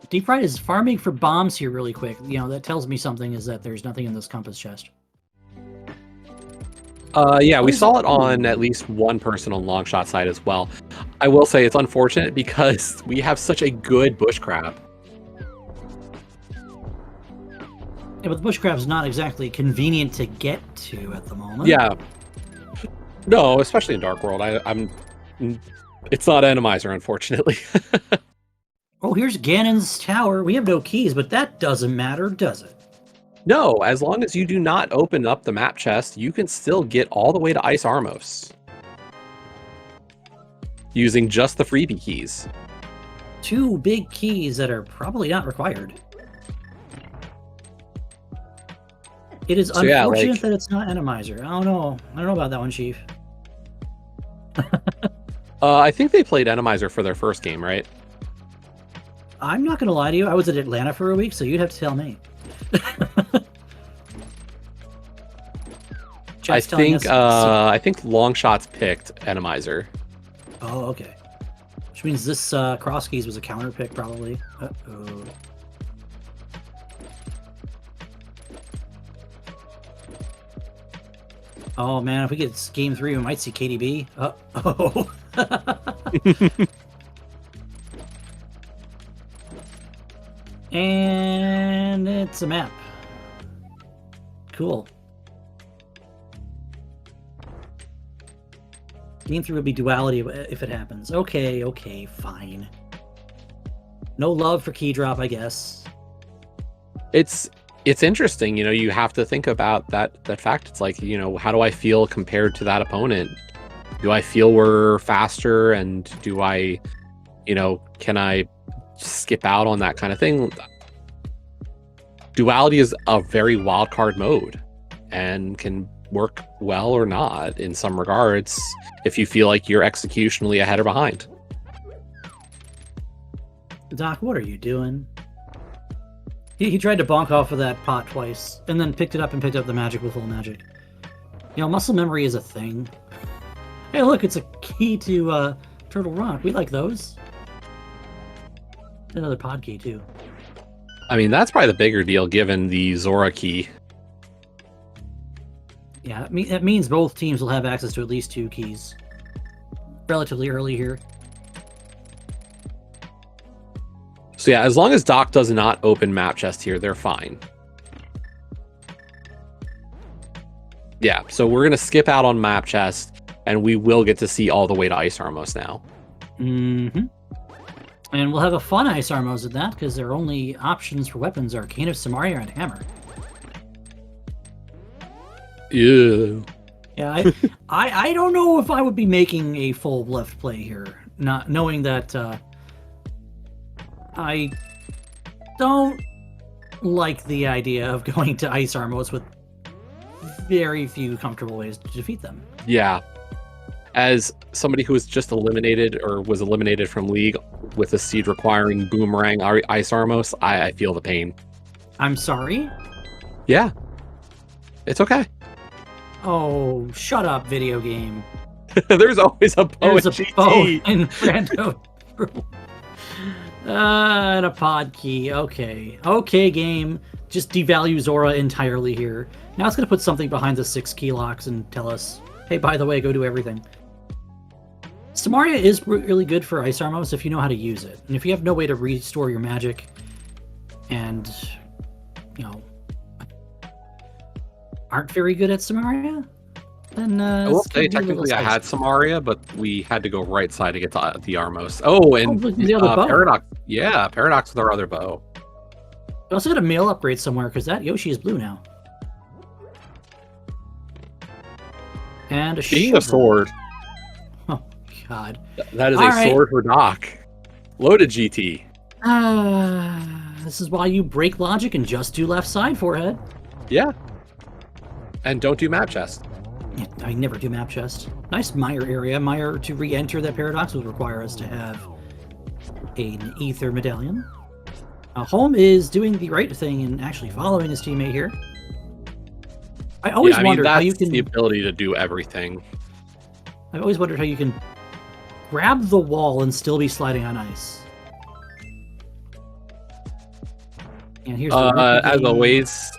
Deep Fried is farming for bombs here really quick. That tells me something, is that there's nothing in this compass chest. Yeah, we saw it on at least one person on Longshot side as well. I will say it's unfortunate because we have such a good bush crab. Yeah, but the bush crab's not exactly convenient to get to at the moment. Yeah. No, especially in Dark World. It's not Randomizer, unfortunately. Oh, here's Ganon's tower. We have no keys, but that doesn't matter, does it? No, as long as you do not open up the map chest, you can still get all the way to Ice Armos. Using just the freebie keys. 2 big keys that are probably not required. It is unfortunate that it's not Randomizer. I don't know about that one, Chief. I think they played Randomizer for their first game, right? I'm not going to lie to you. I was in Atlanta for a week, so you'd have to tell me. Chat's telling us. I think Longshots picked Randomizer. Oh, okay. Which means this cross keys was a counter pick, probably. Uh-oh. Oh man, if we get game 3, we might see KDB. Oh. And it's a map. Cool. Game 3 would be duality if it happens. Okay, fine. No love for key drop, I guess. It's interesting, you know, you have to think about that fact. It's like, you know, how do I feel compared to that opponent? Do I feel we're faster, and do I, you know, can I skip out on that kind of thing? Duality is a very wild card mode and can work well or not in some regards if you feel like you're executionally ahead or behind. Doc, what are you doing? He tried to bonk off of that pot twice, and then picked it up and picked up the magic with full magic. You know, muscle memory is a thing. Hey, look, it's a key to Turtle Rock. We like those. Another pod key, too. I mean, that's probably the bigger deal given the Zora key. Yeah, that means both teams will have access to at least 2 keys relatively early here. So yeah, as long as Doc does not open map chest here, they're fine. Yeah, so we're going to skip out on map chest, and we will get to see all the way to Ice Armos now. Mm-hmm. And we'll have a fun Ice Armos at that, because their only options for weapons are Cane of Samaria and Hammer. Yeah. Yeah, I don't know if I would be making a full left play here, not knowing that I don't like the idea of going to Ice Armos with very few comfortable ways to defeat them. Yeah. As somebody who was just eliminated or was eliminated from League with a seed requiring Boomerang Ice Armos, I feel the pain. I'm sorry? Yeah. It's okay. Oh, shut up, video game. There's always a bow There's in a GT. bow in Rando. And a pod key. Okay, game. Just devalue Zora entirely here. Now it's going to put something behind the 6 key locks and tell us, hey, by the way, go do everything. Samaria is really good for Ice Armos if you know how to use it. And if you have no way to restore your magic and, you know, aren't very good at Samaria, then I will say technically I had Samaria, but we had to go right side to get to the Armos. Oh, and the other bow. Paradox. Yeah, Paradox with our other bow. We also got a mail upgrade somewhere because that Yoshi is blue now. And a Being a sword. Oh, God. That is a sword for Doc. Loaded GT. This is why you break logic and just do left side, forehead. Yeah. And don't do map chest. Yeah, I never do map chest. Nice Mire area. Mire to re-enter that Paradox would require us to have an Ether Medallion. Home is doing the right thing and actually following his teammate here. I always wondered how you can... the ability to do everything. I've always wondered how you can grab the wall and still be sliding on ice. And here's as always,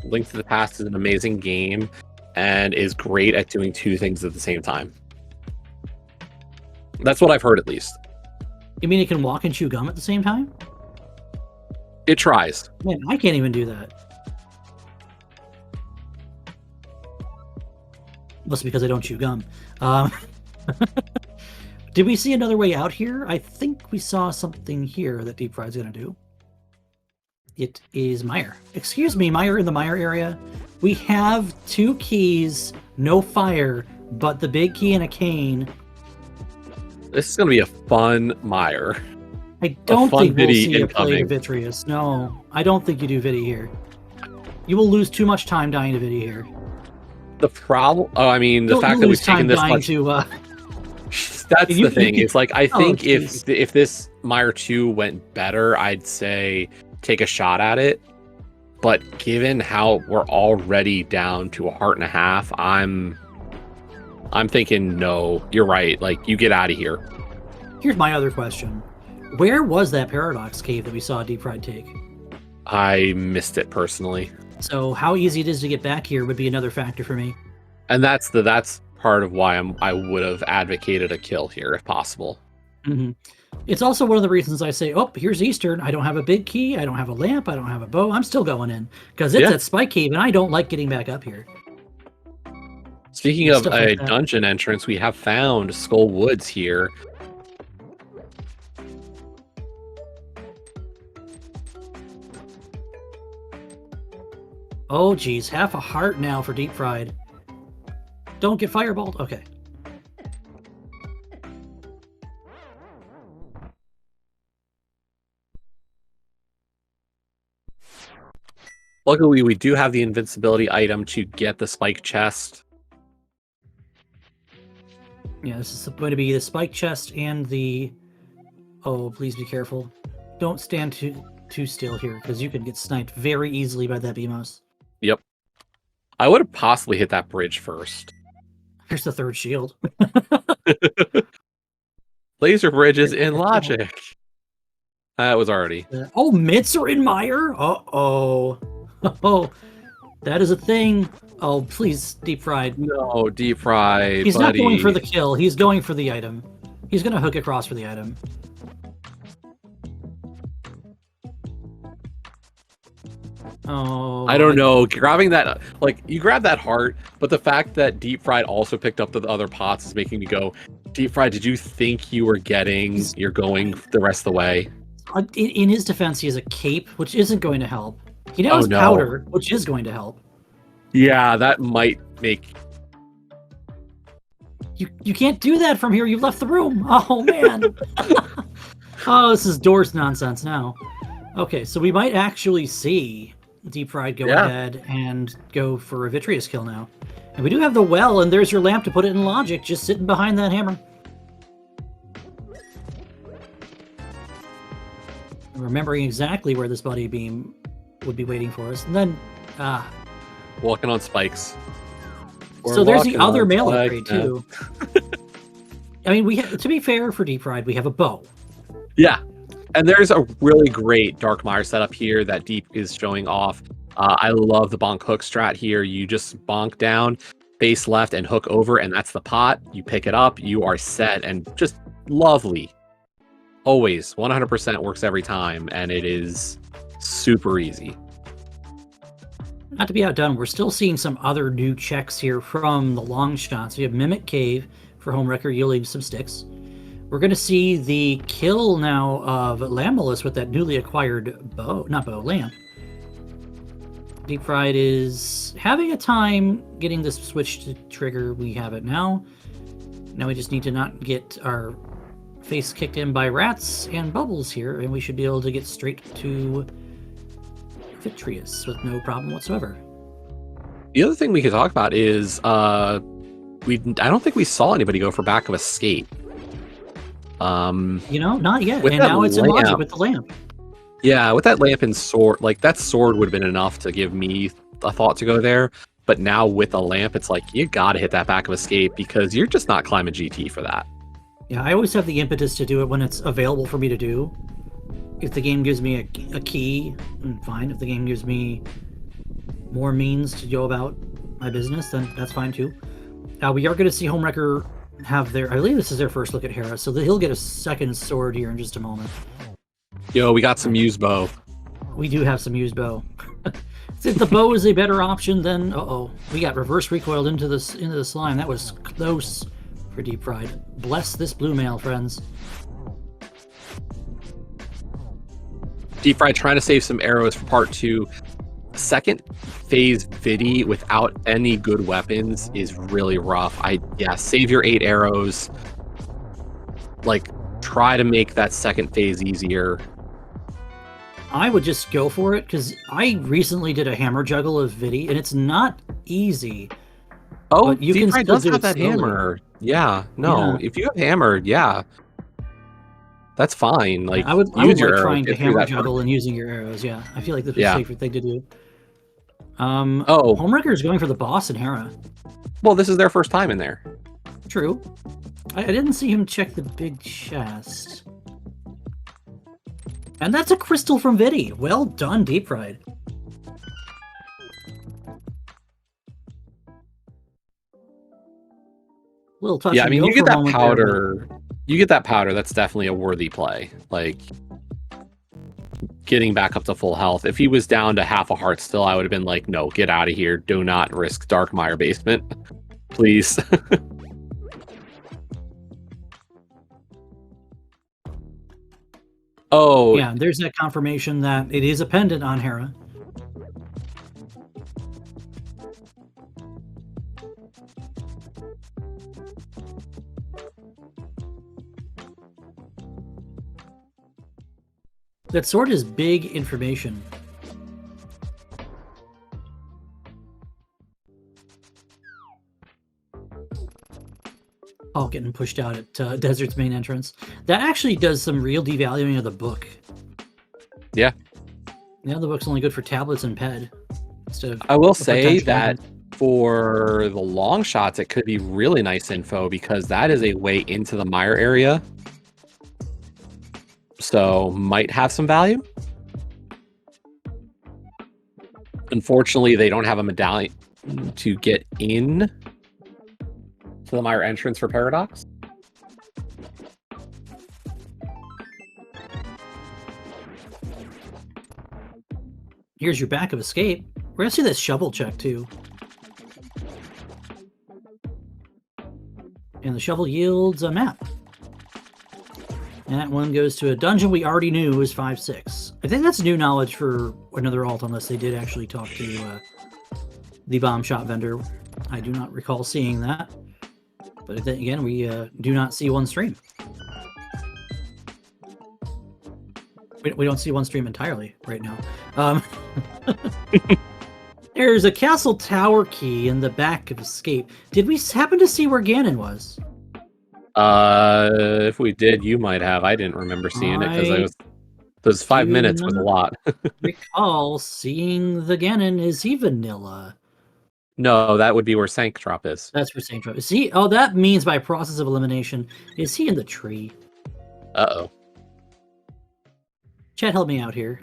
Link to the Past is an amazing game and is great at doing 2 things at the same time. That's what I've heard, at least. You mean it can walk and chew gum at the same time? It tries. Man, I can't even do that. Mostly because I don't chew gum. Did we see another way out here? I think we saw something here that Deep Fried's going to do. It is Mire. Excuse me, Mire in the Mire area. We have 2 keys, no fire, but the big key and a cane. This is going to be a fun Mire. I don't think we'll see incoming. a play to Vitreous. No, I don't think you do Vidi here. You will lose too much time dying to Vidi here. The problem... Oh, I mean, the fact that we've taken this much... That's the thing. It's like, I think if this Mire 2 went better, I'd say take a shot at it. But given how we're already down to 1.5 hearts, I'm thinking no. You're right. Like, you get out of here. Here's my other question: where was that Paradox cave that we saw Deep Fried take? I missed it personally. So how easy it is to get back here would be another factor for me. And that's part of why I would have advocated a kill here if possible. Mm-hmm. It's also one of the reasons I say, oh, here's Eastern. I don't have a big key. I don't have a lamp. I don't have a bow. I'm still going in because it's at Spike Cave, and I don't like getting back up here. Speaking of a dungeon entrance, we have found Skull Woods here. Oh, geez. 1/2 heart now for Deep Fried. Don't get fireballed. Okay. Luckily, we do have the invincibility item to get the spike chest. Yeah, this is going to be the spike chest and the... Oh, please be careful. Don't stand too still here, because you can get sniped very easily by that BMOS. Yep. I would have possibly hit that bridge first. Here's the third shield. Laser bridges in logic. That was already... Oh, Mitts are in Mire? Uh-oh. Oh, that is a thing. Oh, please, Deep Fried. No, Deep Fried, He's buddy. not going for the kill. He's going for the item. He's going to hook across for the item. Oh, I don't know. Grabbing that, like, you grab that heart, but the fact that Deep Fried also picked up the other pots is making me go, Deep Fried, did you think you were you're going the rest of the way? In his defense, he has a cape, which isn't going to help. He now has powder, which is going to help. Yeah, that might make... You can't do that from here. You've left the room. Oh, man. Oh, this is Doors nonsense now. Okay, so we might actually see Deep Fried go ahead and go for a Vitreous kill now. And we do have the well, and there's your lamp to put it in logic, just sitting behind that hammer. Remembering exactly where this buddy beam would be waiting for us. And then, walking on spikes. So there's the other male upgrade, too. I mean, to be fair for Deep Fried, we have a bow. Yeah. And there's a really great Dark Mire setup here that Deep is showing off. I love the bonk hook strat here. You just bonk down, face left, and hook over, and that's the pot. You pick it up, you are set, and just lovely. Always 100% works every time, and it is super easy. Not to be outdone, we're still seeing some other new checks here from the Longshots. We have Mimic Cave for Homewrecker yielding some sticks. We're going to see the kill now of Lambolus with that newly acquired lamp. Deep Fried is having a time getting this switch to trigger. We have it now. Now we just need to not get our face kicked in by rats and bubbles here, and we should be able to get straight to Vitreous with no problem whatsoever. The other thing we could talk about is I don't think we saw anybody go for back of escape. Not yet. And now it's in logic with the lamp. Yeah, with that lamp and sword, like that sword would have been enough to give me a thought to go there. But now with a lamp, it's like you gotta hit that back of escape because you're just not climbing GT for that. Yeah, I always have the impetus to do it when it's available for me to do. If the game gives me a key, fine. If the game gives me more means to go about my business, then that's fine too. We are going to see Homewrecker have I believe this is their first look at Hera, so he'll get a second sword here in just a moment. Yo, we got some used bow. We do have some used bow. If the bow is a better option, then we got reverse recoiled into the slime. That was close for Deep Fried. Bless this blue mail, friends. Deep Fried trying to save some arrows for part 2. Second phase Vidi without any good weapons is really rough. Save your 8 arrows. Like, try to make that second phase easier. I would just go for it, because I recently did a hammer juggle of Vidi, and it's not easy. Oh, but you Deep can Fried still does do have it that slowly. hammer. Yeah, no. If you have hammer, that's fine. Like, I would use your like arrows, trying to get through hammer that juggle and using your arrows. Yeah, I feel like this was a safer thing to do. Oh, Homewrecker is going for the boss in Hera. well, this is their first time in there. True. I didn't see him check the big chest. And that's a crystal from Vidi. Well done, Deep Fried. Little touch. Yeah, I mean, you get for a that moment powder. You get that powder. That's definitely a worthy play. Like getting back up to full health. If he was down to half a heart still, I would have been like, no, get out of here. Do not risk Darkmire basement. Please. Oh, Yeah, there's that confirmation that it is a pendant on Hera. That sword is big information. Oh, getting pushed out at Desert's main entrance. That actually does some real devaluing of the book. yeah. Now the book's only good for tablets and PED. Instead of I will a say potential that item. for the long shots, it could be really nice info because that is a way into the mire area. So might have some value. Unfortunately, they don't have a medallion to get in to the mire entrance for Paradox. Here's your back of escape. We're gonna see this shovel check too. And the shovel yields a map. And that one goes to a dungeon we already knew was 5-6. I think that's new knowledge for another alt, unless they did actually talk to the bomb shot vendor. I do not recall seeing that. But then again, we do not see one stream. We don't see one stream entirely right now. There's a castle tower key in the back of escape. Did we happen to see where Ganon was? If we did, you might have. I didn't remember seeing it because those 5 minutes was a lot. Recall seeing the Ganon. Is he vanilla? No, that would be where Sank Drop is. That's where Saint Drop is. He? Oh, that means by process of elimination. Is he in the tree? Uh-oh. Chat, help me out here.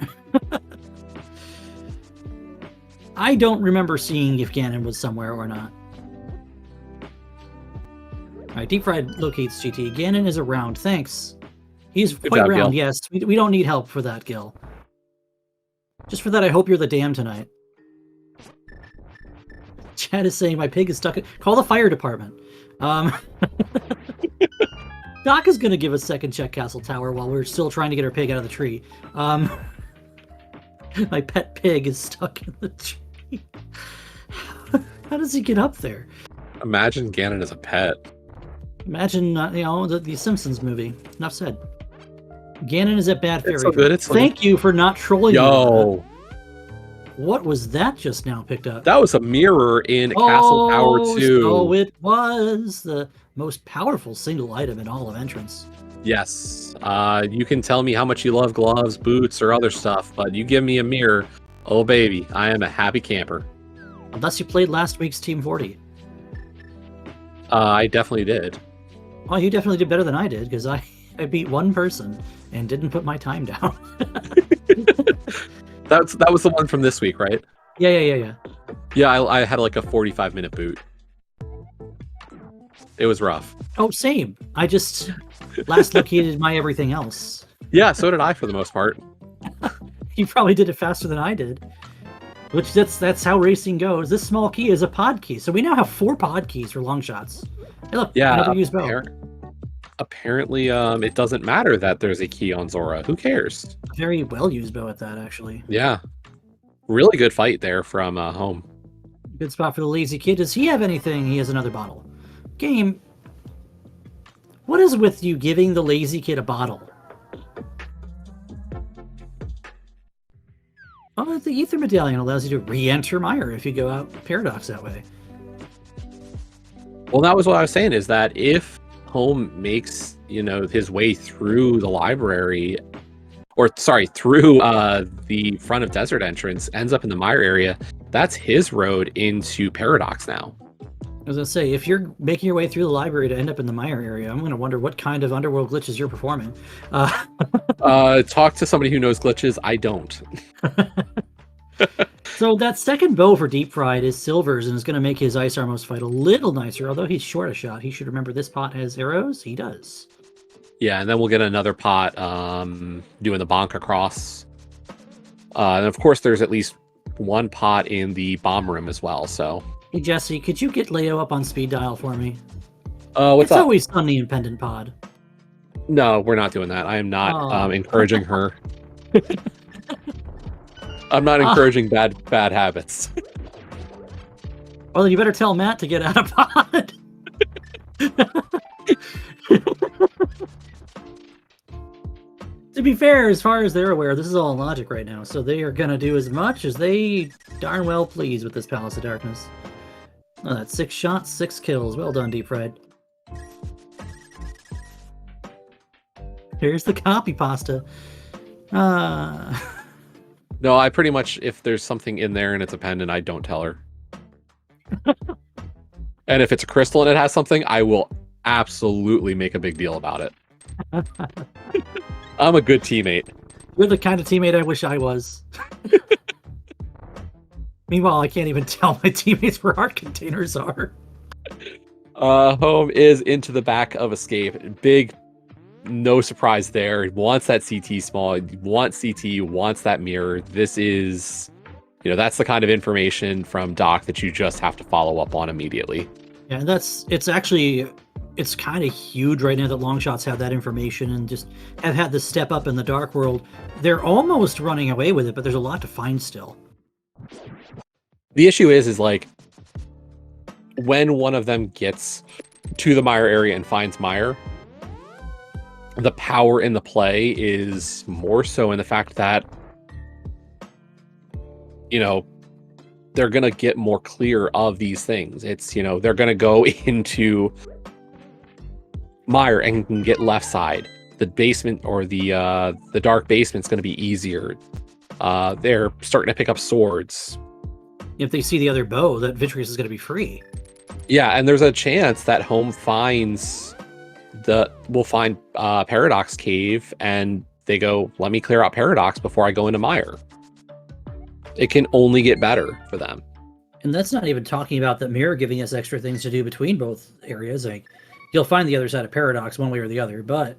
I don't remember seeing if Ganon was somewhere or not. Alright, Deep Fried locates GT. Ganon is around. Thanks. He's Good quite job, round, Gil. yes. We don't need help for that, Gil. Just for that, I hope you're the dam tonight. Chad is saying my pig is stuck. Call the fire department. Doc is going to give a second check Castle Tower while we're still trying to get our pig out of the tree. My pet pig is stuck in the tree. How does he get up there? Imagine Ganon as a pet. Imagine, the Simpsons movie. Enough said. Ganon is at Bad Fairy. It's so good. It's so Thank you for not trolling me. Yo, What was that just now picked up? that was a mirror in Castle Tower 2. So it was the most powerful single item in all of Entrance. Yes. You can tell me how much you love gloves, boots, or other stuff, but you give me a mirror, oh baby, I am a happy camper. Unless you played last week's Team 40. I definitely did. Well, you definitely did better than I did, because I beat one person and didn't put my time down. That was the one from this week, right? Yeah. Yeah, I had like a 45-minute boot. It was rough. Oh, same. I just last located my everything else. Yeah, so did I for the most part. You probably did it faster than I did. Which that's how racing goes. This small key is a pod key. So we now have 4 pod keys for long shots. Hey, look, I Yeah, never use bow. apparently it doesn't matter that there's a key on Zora. Who cares? Very well used bow at that, actually. Yeah. Really good fight there from home. Good spot for the lazy kid. Does he have anything? He has another bottle. Game, what is with you giving the lazy kid a bottle? Oh, the Ether Medallion allows you to re-enter Mire if you go out Paradox that way. Well, that was what I was saying, is that if Home makes, his way through the library, through the front of Desert entrance, ends up in the Mire area, that's his road into Paradox now. I was gonna say, if you're making your way through the library to end up in the Mire area, I'm gonna wonder what kind of underworld glitches you're performing. Talk to somebody who knows glitches. I don't. So that second bow for Deep Fried is Silver's and is going to make his Ice Armos fight a little nicer. Although he's short a shot, he should remember this pot has arrows. He does. Yeah, and then we'll get another pot doing the bonk across. And of course, there's at least one pot in the bomb room as well. So, hey Jesse, could you get Leo up on speed dial for me? What's it's up? Always Sunny in Pendant Pod. No, we're not doing that. I am not encouraging her. I'm not encouraging bad habits. Well, then you better tell Matt to get out of pod. To be fair, as far as they're aware, this is all logic right now, so they are going to do as much as they darn well please with this Palace of Darkness. Oh, that's 6 shots, 6 kills. Well done, Deep Fried. Here's the copy pasta. No, I pretty much, if there's something in there and it's a pendant, I don't tell her. And if it's a crystal and it has something, I will absolutely make a big deal about it. I'm a good teammate. You're the kind of teammate I wish I was. Meanwhile, I can't even tell my teammates where art containers are. Home is into the back of Escape. Big, no surprise there. He wants that CT small. He wants CT, wants that mirror. This is, that's the kind of information from Doc that you just have to follow up on immediately. Yeah, and it's kind of huge right now that Longshots have that information and just have had this step up in the Dark World. They're almost running away with it, but there's a lot to find still. The issue is like, when one of them gets to the Mire area and finds Mire, the power in the play is more so in the fact that, they're going to get more clear of these things. It's, they're going to go into Mire and can get left side. The basement or the dark basement's going to be easier. They're starting to pick up swords. If they see the other bow, that Vitreous is going to be free. Yeah, and there's a chance that Home will find Paradox Cave, and they go, let me clear out Paradox before I go into Mire. It can only get better for them. And that's not even talking about that mirror giving us extra things to do between both areas. Like, you'll find the other side of Paradox one way or the other, but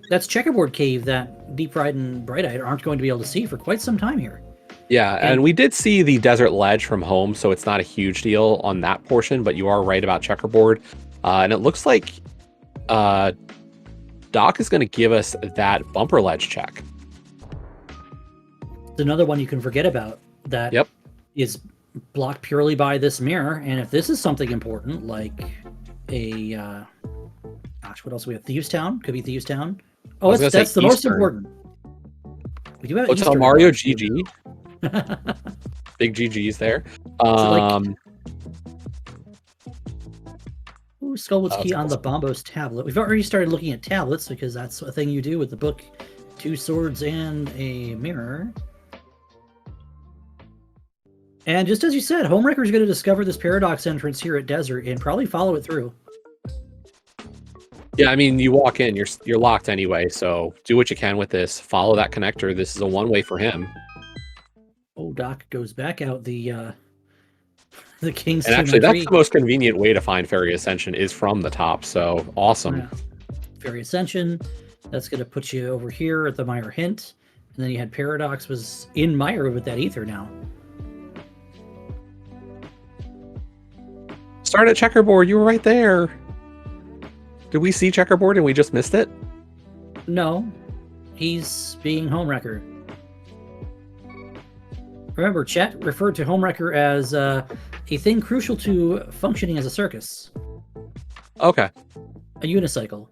that's Checkerboard Cave that Deep Fried and Bright Eyed aren't going to be able to see for quite some time here. Yeah, and we did see the Desert Ledge from Home, so it's not a huge deal on that portion, but you are right about Checkerboard. And it looks like Doc is going to give us that bumper ledge check. It's another one you can forget about that is blocked purely by this mirror, and if this is something important, like a... what else we have? Thieves Town? Could be Thieves Town. Oh, that's the most important. We do have Eastern Mario GG. Big GG's there. Skullwood's key on the Bombos tablet. We've already started looking at tablets because that's a thing you do with the book. 2 swords and a mirror. And just as you said, Homewrecker is going to discover this Paradox entrance here at Desert and probably follow it through. Yeah, I mean, you walk in, you're locked anyway, so do what you can with this. Follow that connector. This is a one-way for him. Oh, Doc goes back out the King's And actually, that's the most convenient way to find Fairy Ascension is from the top, so awesome. Yeah. Fairy Ascension, that's going to put you over here at the Mire Hint. And then you had Paradox was in Mire with that Ether now. Start at Checkerboard, you were right there. Did we see Checkerboard and we just missed it? No, he's being Homewrecker. Remember, chat referred to Homewrecker as a thing crucial to functioning as a circus. Okay. A unicycle.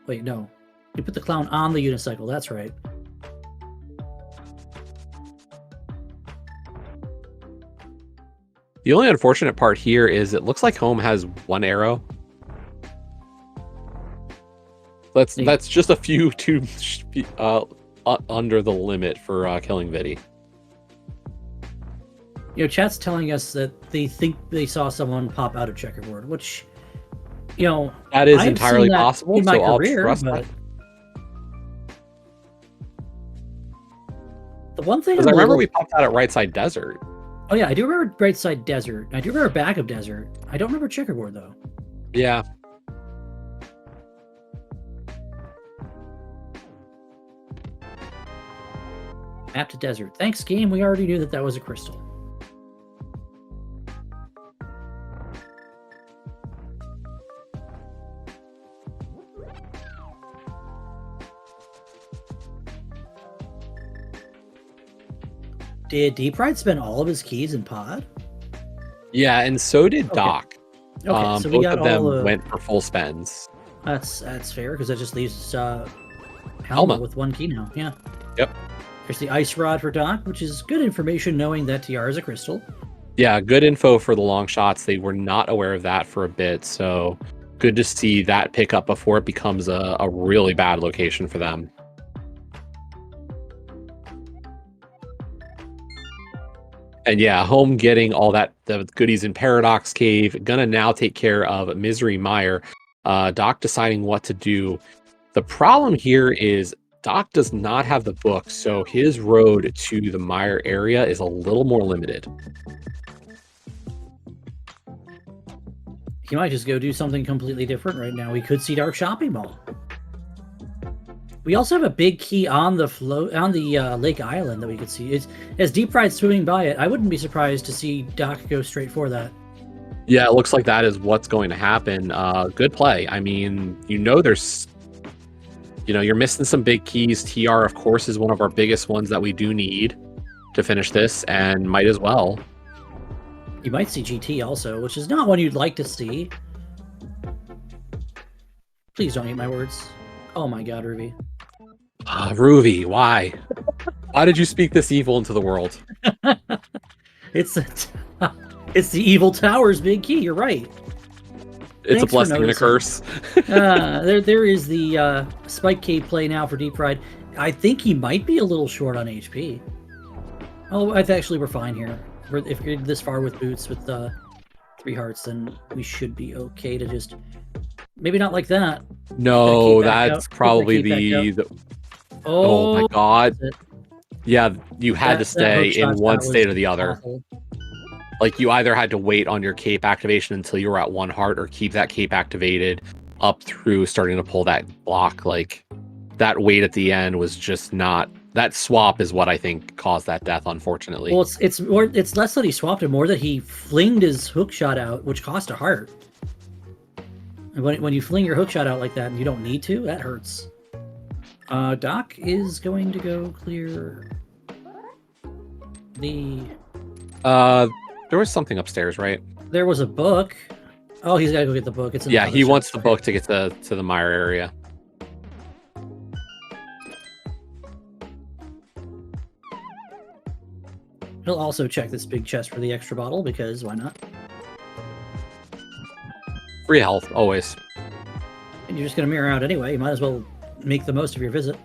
Wait, no. You put the clown on the unicycle, that's right. The only unfortunate part here is it looks like Home has 1 arrow. That's just a few under the limit for killing Vidi. Chat's telling us that they think they saw someone pop out of checkerboard, which, that is I've entirely seen that possible. in my So I'll career, trust but that. the one thing Because I remember we popped out at right side desert. Oh yeah, I do remember right side desert. I do remember back of desert. I don't remember checkerboard though. Yeah. Map to desert. Thanks, game. We already knew that was a crystal. Did Deep Ride spend all of his keys in pod? Yeah, and so did Doc. Okay, so we both got of them all went for full spends. That's fair because that just leaves Helma Helma with 1 key now. Yeah. Yep. There's the ice rod for Doc, which is good information knowing that TR is a crystal. Yeah, good info for the long shots. They were not aware of that for a bit, so good to see that pick up before it becomes a really bad location for them. And yeah, home getting all the goodies in Paradox Cave, gonna now take care of Misery Mire. Doc deciding what to do. The problem here is Doc does not have the book, so his road to the Mire area is a little more limited. He might just go do something completely different right now. We could see Dark Shopping Mall. We also have a big key on the Lake Island that we could see. As Deep Ride swimming by it, I wouldn't be surprised to see Doc go straight for that. Yeah, it looks like that is what's going to happen. Good play. I mean, there's, you're missing some big keys. TR, of course, is one of our biggest ones that we do need to finish this, and might as well. You might see GT also, which is not one you'd like to see. Please don't eat my words. Oh my god, Ruby. Ruby, why? Why did you speak this evil into the world? It's the evil tower's big key. You're right. It's a blessing and a curse. There is the Spike Cave play now for Deep Ride. I think he might be a little short on HP. Oh, actually we're fine here. If you're this far with boots with 3 hearts, then we should be okay to just maybe not like that. No, that's probably the oh my god. Yeah, you had to stay in one state or the other. Awful. Like you either had to wait on your cape activation until you were at 1 heart or keep that cape activated up through starting to pull that block. Like that wait at the end was just not. That swap is what I think caused that death, unfortunately. Well, it's less that he swapped it, more that he flinged his hook shot out, which cost a heart. And when you fling your hook shot out like that and you don't need to, that hurts. Doc is going to go clear the... There was something upstairs, right? There was a book. Oh, he's got to go get the book. It's in he wants the book to get to the Mire area. He'll also check this big chest for the extra bottle, because why not? Free health, always. And you're just going to mirror out anyway. You might as well make the most of your visit.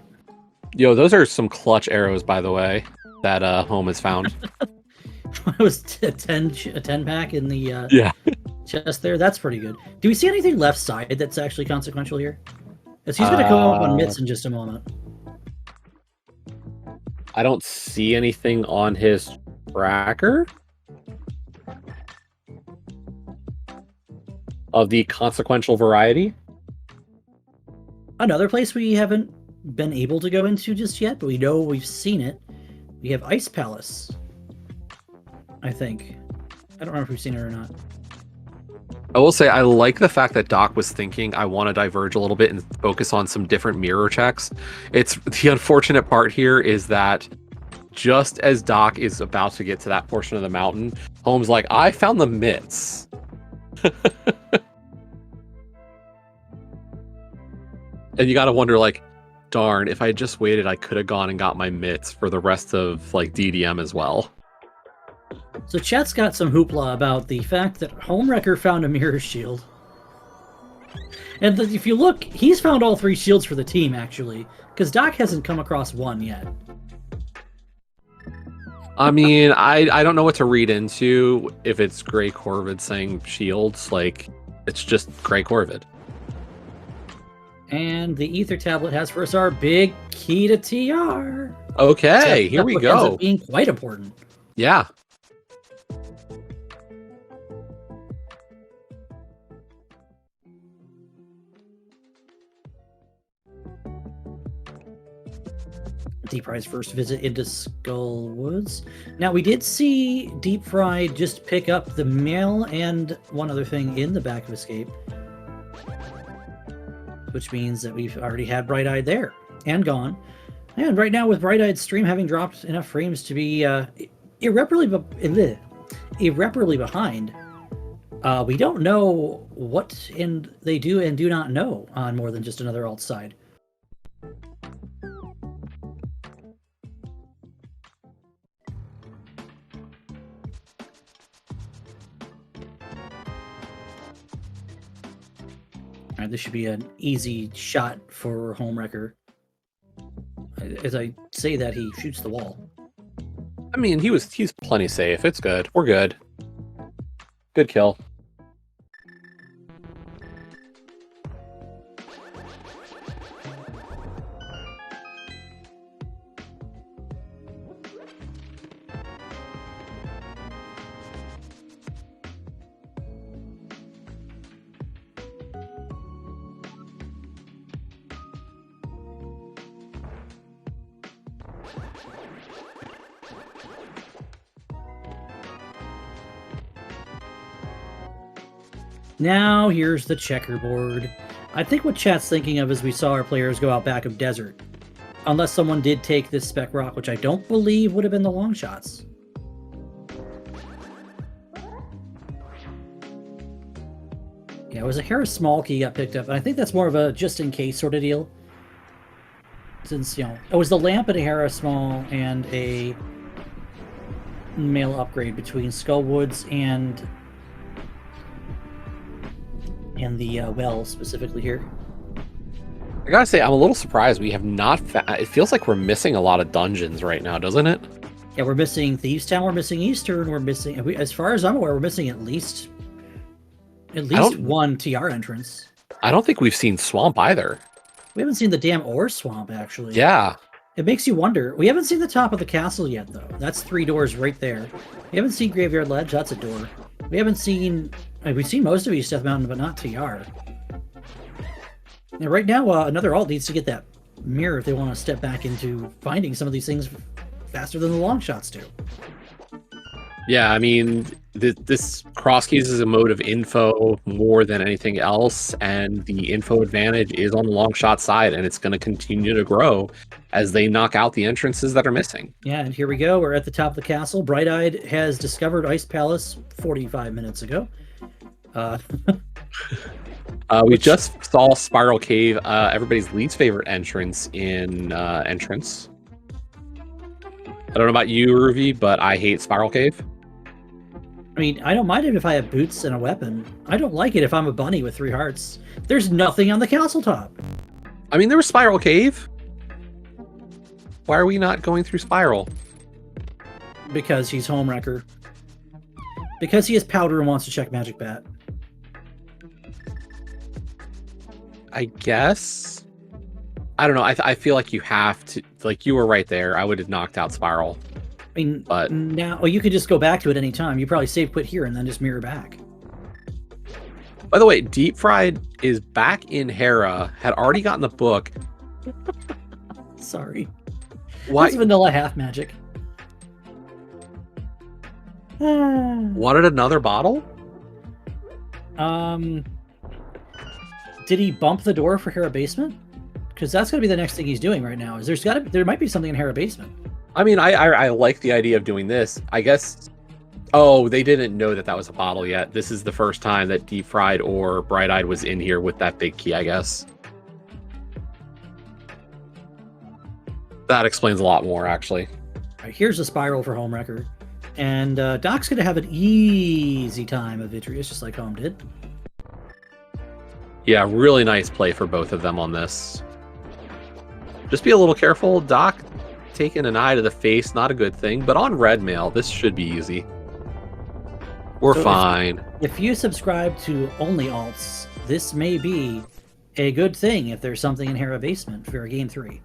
Yo, those are some clutch arrows, by the way, that home has found. It was a 10 pack in the chest there. That's pretty good. Do we see anything left side that's actually consequential here? Because he's going to come up on mitts in just a moment. I don't see anything on his tracker of the consequential variety. Another place we haven't been able to go into just yet, but we know we've seen it. We have Ice Palace, I think. I don't know if we've seen it or not. I will say I like the fact that Doc was thinking I want to diverge a little bit and focus on some different mirror checks. It's the unfortunate part here is that just as Doc is about to get to that portion of the mountain, Home's like, I found the mitts. And you got to wonder, like, darn, if I had just waited, I could have gone and got my mitts for the rest of, like, DDM as well. So chat's got some hoopla about the fact that Homewrecker found a mirror shield. And if you look, he's found all 3 shields for the team, actually. Because Doc hasn't come across one yet. I mean, I don't know what to read into if it's Grey Corvid saying shields. Like, it's just Grey Corvid. And the Ether tablet has for us our big key to TR. Okay, here we go. Ends up being quite important. Yeah. Deep Fry's first visit into Skull Woods. Now, we did see Deep Fry just pick up the mail and one other thing in the back of Escape, which means that we've already had Bright Eyed there and gone. And right now, with Bright Eye's stream having dropped enough frames to be irreparably behind, we don't know what they do and do not know on more than just another alt side. All right, this should be an easy shot for Homewrecker. As I say that, he shoots the wall. I mean, he's plenty safe. It's good. We're good. Good kill. Now, here's the checkerboard. I think what chat's thinking of is we saw our players go out back of desert. Unless someone did take this spec rock, which I don't believe would have been the Longshots. Yeah, it was a Harris small key got picked up, and I think that's more of a just-in-case sort of deal. Since, you know, it was the lamp and a Harris small and a mail upgrade between Skullwoods and the well specifically here. I gotta say, I'm a little surprised we have not it feels like we're missing a lot of dungeons right now, doesn't it? Yeah, we're missing Thieves Town, we're missing Eastern, we're missing, as far as I'm aware, we're missing at least one TR entrance. I don't think we've seen Swamp either. We haven't seen the damn ore swamp, actually. Yeah. It makes you wonder. We haven't seen the top of the castle yet, though. That's 3 doors right there. We haven't seen Graveyard Ledge. That's a door. We haven't seen... we've seen most of East Death Mountain, but not TR. And right now, another alt needs to get that mirror if they want to step back into finding some of these things faster than the Longshots do. Yeah, I mean, this cross keys is a mode of info more than anything else, and the info advantage is on the Longshot side, and it's going to continue to grow as they knock out the entrances that are missing. Yeah, and here we go. We're at the top of the castle. Bright-Eyed has discovered Ice Palace 45 minutes ago. We just saw Spiral Cave, everybody's least favorite entrance in Entrance. I don't know about you, Ruby, but I hate Spiral Cave. I mean, I don't mind it if I have boots and a weapon. I don't like it if I'm a bunny with 3 hearts. There's nothing on the castle top. I mean, there was Spiral Cave. Why are we not going through Spiral? Because he's Homewrecker. Because he has powder and wants to check Magic Bat. I guess. I don't know. I feel like you have to. Like, you were right there. I would have knocked out Spiral. I mean, but now, well, you could just go back to it any time. You probably save quit here and then just mirror back. By the way, Deep Fried is back in Hera. Had already gotten the book. Sorry. Why? That's vanilla half magic. Wanted another bottle? Did he bump the door for Hera Basement? Because that's gonna be the next thing he's doing right now. Is there might be something in Hera Basement. I mean, I like the idea of doing this. I guess. Oh, they didn't know that was a bottle yet. This is the first time that Deep Fried or Bright Eyed was in here with that big key, I guess. That explains a lot more, actually. All right, here's a spiral for Homewrecker. And Doc's going to have an easy time of Vitreous, just like Home did. Yeah, really nice play for both of them on this. Just be a little careful. Doc taken an eye to the face, not a good thing. But on red mail, this should be easy. We're So fine. If you subscribe to only alts, this may be a good thing if there's something in Hera Basement for game 3.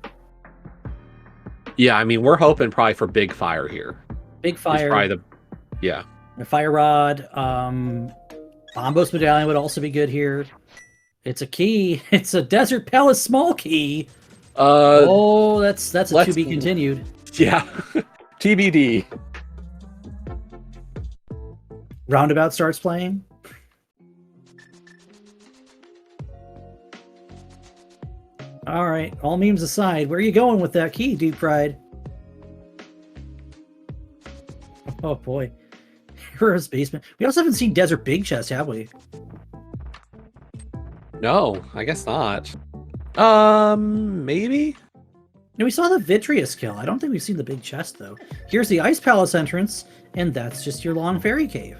Yeah, I mean, we're hoping probably for big fire here. Big fire. Probably yeah. A fire rod. Bombos Medallion would also be good here. It's a key. It's a Desert Palace small key. That's a to be continued. Yeah. TBD. Roundabout starts playing. All right, all memes aside, where are you going with that key, Deep Pride? Oh boy. Hero's Basement. We also haven't seen Desert Big Chest, have we? No, I guess not. Maybe? No, we saw the Vitreous kill. I don't think we've seen the big chest, though. Here's the Ice Palace entrance, and that's just your long fairy cave.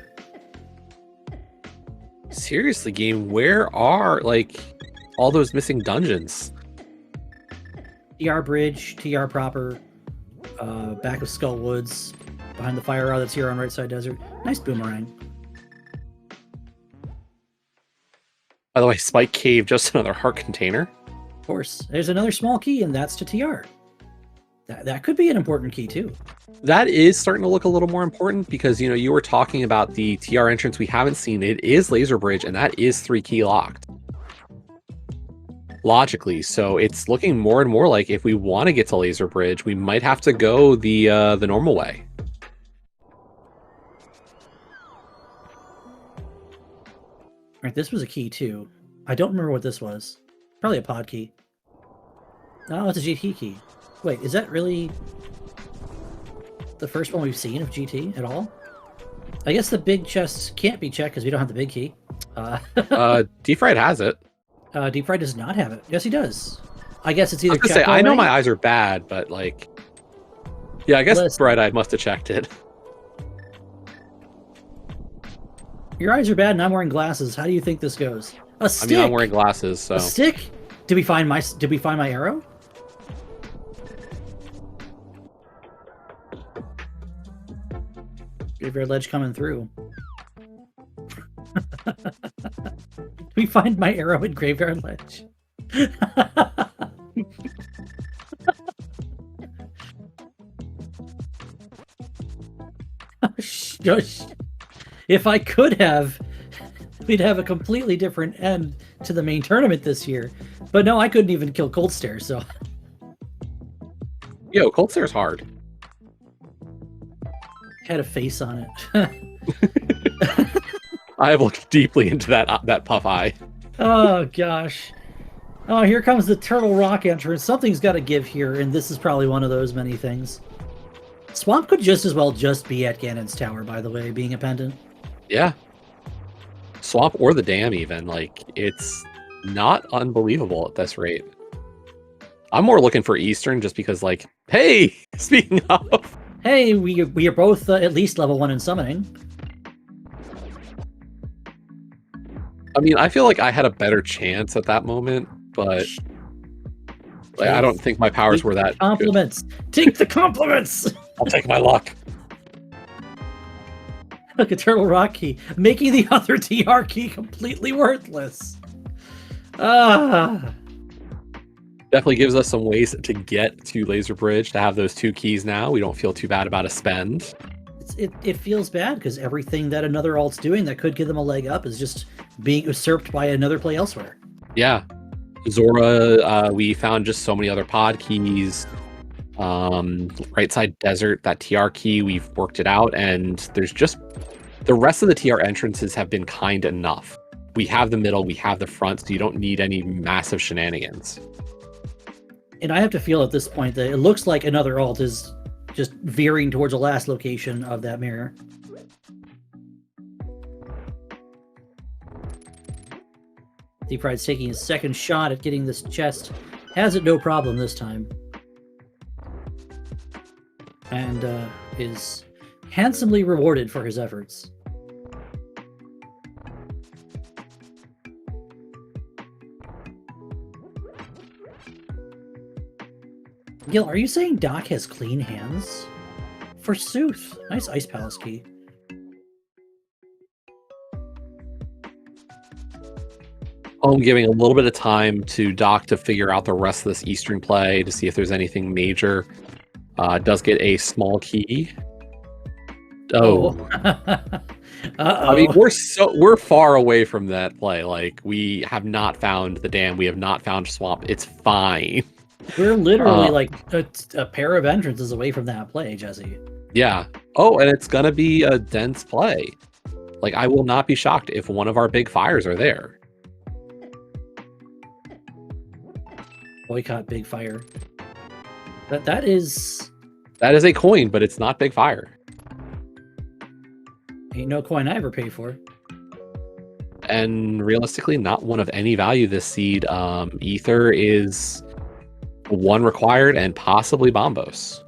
Seriously, game, where are, like, all those missing dungeons? TR Bridge, TR Proper, back of Skull Woods, behind the fire rod that's here on Right Side Desert. Nice boomerang. By the way, Spike Cave, just another heart container. Of course. There's another small key, and that's to TR. That could be an important key, too. That is starting to look a little more important because, you know, you were talking about the TR entrance we haven't seen. It is Laser Bridge, and that is 3-key locked. Logically, so it's looking more and more like if we want to get to Laser Bridge, we might have to go the normal way. All right, this was a key, too. I don't remember what this was. Probably a pod key. No, it's a GT key. Wait, is that really the first one we've seen of GT at all? I guess the big chest can't be checked because we don't have the big key. Deep Fried has it. Deep Fried does not have it. Yes, he does. I guess it's either. I was gonna say, I know my eyes are bad, but like, yeah, I guess Bright Eyed must have checked it. Your eyes are bad, and I'm wearing glasses. How do you think this goes? A stick. I mean, I'm wearing glasses, so. A stick? Did we find my arrow? Graveyard Ledge coming through. Did we find my arrow in Graveyard Ledge? Shush. If I could have, we'd have a completely different end to the main tournament this year. But no, I couldn't even kill Cold Stare, so. Yo, Cold Stare's hard. Had a face on it. I have looked deeply into that puff eye. Oh gosh. Oh, here comes the Turtle Rock entrance. Something's got to give here, and this is probably one of those many things. Swamp could just as well just be at Ganon's Tower, by the way, being a pendant. Yeah. Swamp or the dam, even. Like, it's not unbelievable at this rate. I'm more looking for Eastern just because, like, hey, speaking of. Hey, we are both at least level 1 in summoning. I mean, I feel like I had a better chance at that moment, but like, I don't think my powers were that compliments. Good. Take the compliments! I'll take my luck. Look at Turtle Rock key, making the other TR key completely worthless. Definitely gives us some ways to get to Laser Bridge, to have those 2 keys now. We don't feel too bad about a spend. It feels bad because everything that another alt's doing that could give them a leg up is just being usurped by another play elsewhere. Yeah. Zora, we found just so many other pod keys. Right Side Desert, that TR key, we've worked it out, and there's just the rest of the TR entrances have been kind enough. We have the middle, we have the front, so you don't need any massive shenanigans. And I have to feel at this point that it looks like another alt is just veering towards the last location of that mirror. Deep Fried's taking his second shot at getting this chest. Has it no problem this time. And is handsomely rewarded for his efforts. Gil, are you saying Doc has clean hands? Forsooth. Nice Ice Palace key. I'm giving a little bit of time to Doc to figure out the rest of this Eastern play to see if there's anything major. Does get a small key. Oh. I mean, we're far away from that play. Like, we have not found the dam. We have not found swamp. It's fine. We're literally like a pair of entrances away from that play, Jesse. Yeah. Oh, and it's gonna be a dense play. Like, I will not be shocked if one of our big fires are there. Boycott big fire. That is a coin, but it's not big fire. Ain't no coin I ever pay for. And realistically, not one of any value this seed. Ether is one required and possibly Bombos.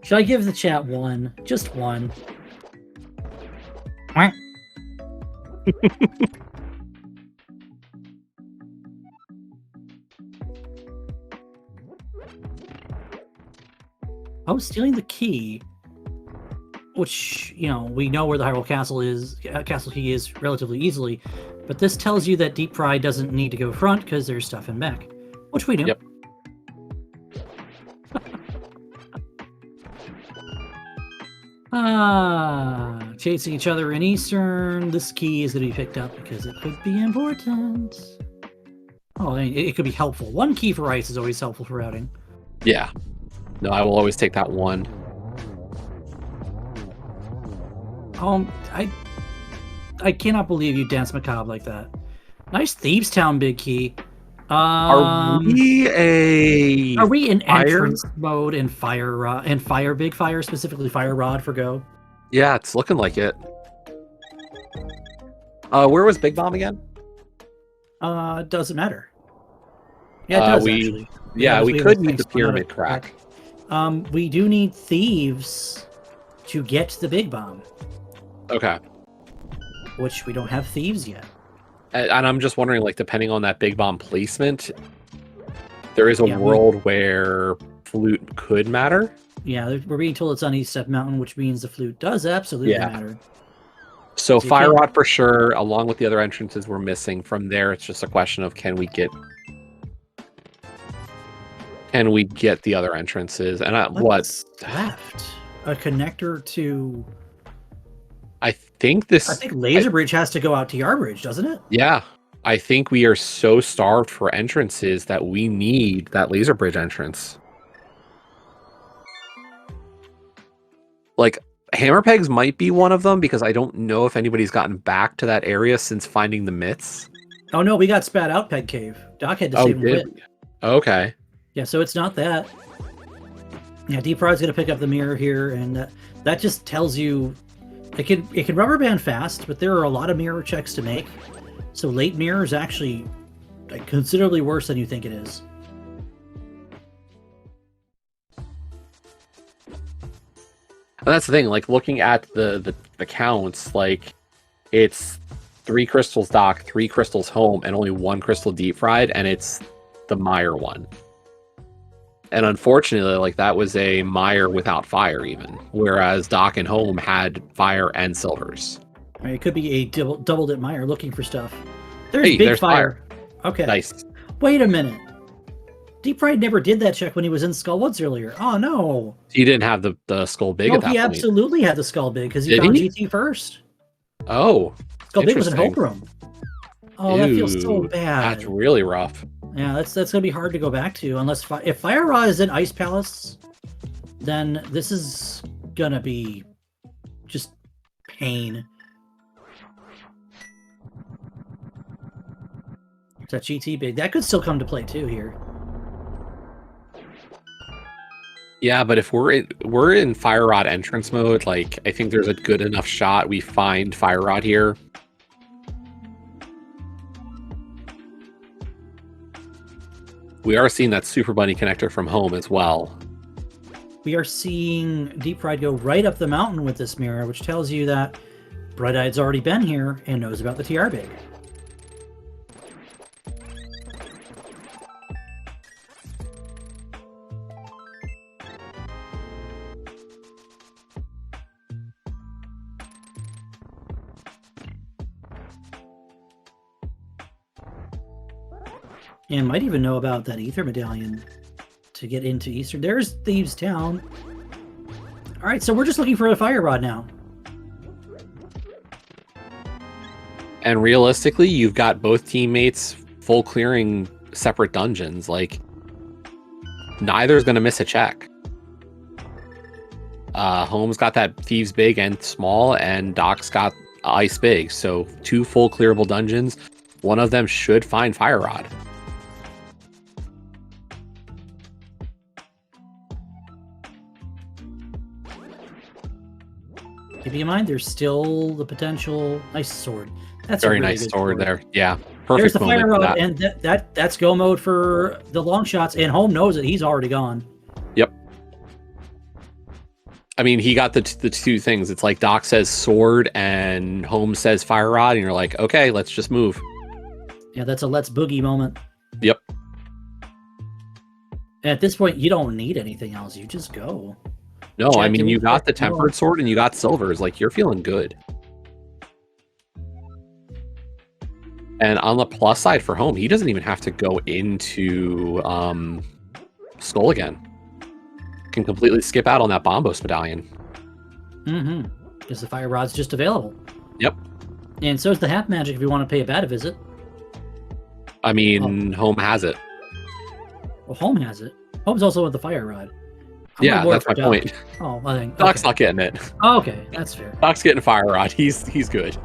Should I give the chat one? Just one. Oh, stealing the key, which, you know, we know where the Hyrule Castle is, castle key is relatively easily, but this tells you that Deep Fried doesn't need to go front because there's stuff in back, which we knew. Yep. Chasing each other in Eastern. This key is going to be picked up because it could be important. Oh, I mean, it could be helpful. One key for ice is always helpful for routing. Yeah. No, I will always take that one. I cannot believe you dance macabre like that. Nice Thieves Town big key. Are we in entrance mode and fire big fire, specifically fire rod for go? Yeah, it's looking like it. Where was Big Bomb again? Doesn't matter. Yeah, it does actually. Yeah, we could need the pyramid crack. We do need thieves to get the Big Bomb. Okay. Which we don't have thieves yet. And I'm just wondering, like, depending on that Big Bomb placement, there is a world where flute could matter. Yeah, we're being told it's on East Step Mountain, which means the flute does absolutely matter. So Fire Rod for sure, along with the other entrances we're missing. From there, it's just a question of can we get the other entrances? And what's left? A connector to... I think Laser Bridge has to go out to Yard Bridge, doesn't it? Yeah. I think we are so starved for entrances that we need that Laser Bridge entrance. Like, Hammer Pegs might be one of them because I don't know if anybody's gotten back to that area since finding the myths. Oh no, we got spat out Peg Cave. Doc had to save him. Okay. Yeah, so it's not that. Yeah, Deep Fried's going to pick up the mirror here, and that just tells you it can rubber band fast, but there are a lot of mirror checks to make. So late mirror is actually considerably worse than you think it is. And that's the thing, like, looking at the counts, like, it's 3 crystals Doc, 3 crystals home, and only 1 crystal Deep Fried, and it's the Meyer one. And unfortunately, like, that was a Meyer without fire even, whereas Doc and home had fire and silvers. I mean, it could be a doubled at Meyer looking for stuff. There's fire. Okay. Nice. Wait a minute. Deep Fried never did that check when he was in Skull Woods earlier. Oh, no. He didn't have the Skull Big at that point. He absolutely had the Skull Big because he found GT first. Oh. Skull Big was in Hope Room. Oh, that feels so bad. That's really rough. Yeah, that's going to be hard to go back to unless if Fire Rod is in Ice Palace, then this is going to be just pain. That GT Big. That could still come to play too here. Yeah, but if we're in Fire Rod entrance mode, like, I think there's a good enough shot we find Fire Rod here. We are seeing that Super Bunny connector from home as well. We are seeing Deep Fried go right up the mountain with this mirror, which tells you that Bright-Eye's already been here and knows about the TR Big. And might even know about that Ether Medallion to get into Eastern. There's Thieves Town. All right, so we're just looking for a Fire Rod now. And realistically, you've got both teammates full clearing separate dungeons. Like, neither is going to miss a check. Home's got that Thieves Big and Small, and Doc's got Ice Big. So 2 full clearable dungeons. One of them should find Fire Rod. Keep in mind, there's still the potential Ice Sword. That's Very a really nice good sword there. Yeah, perfect. There's the moment Fire for Rod, that. and that's go mode for the Longshots, and Home knows it. He's already gone. Yep. I mean, he got the 2 things. It's like Doc says sword and Home says Fire Rod, and you're like, okay, let's just move. Yeah, that's a let's boogie moment. Yep. And at this point, you don't need anything else. You just go. No, Check I mean, in you with got the Fire Tempered Sword and you got Silvers. Like, you're feeling good. And on the plus side for Home, he doesn't even have to go into Skull again. Can completely skip out on that Bombos Medallion. Mm-hmm. Because the Fire Rod's just available. Yep. And so is the Half Magic if you want to pay a bat a visit. I mean, Home has it. Well, Home has it. Home's also with the Fire Rod. Yeah, that's my point. Oh, I think Doc's okay. not getting it. Oh, okay, that's fair. Doc's getting Fire Rod. He's good.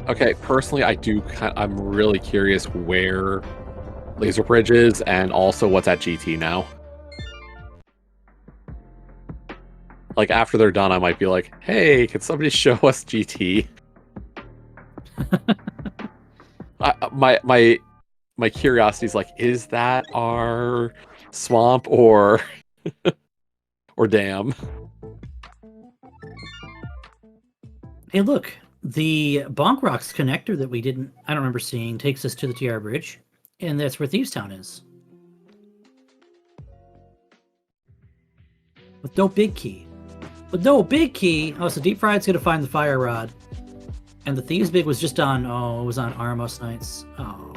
Okay, personally, I'm really curious where Laser Bridge is and also what's at GT now. Like, after they're done, I might be like, hey, can somebody show us GT? My curiosity is like, is that our swamp or dam? Hey, look, the Bonk Rocks connector that I don't remember seeing takes us to the TR Bridge, and that's where Thieves Town is. With no big key. With no big key! Oh, so Deep Fried's gonna find the Fire Rod. And the Thieves Big was just on, it was on Armos Nights. Oh.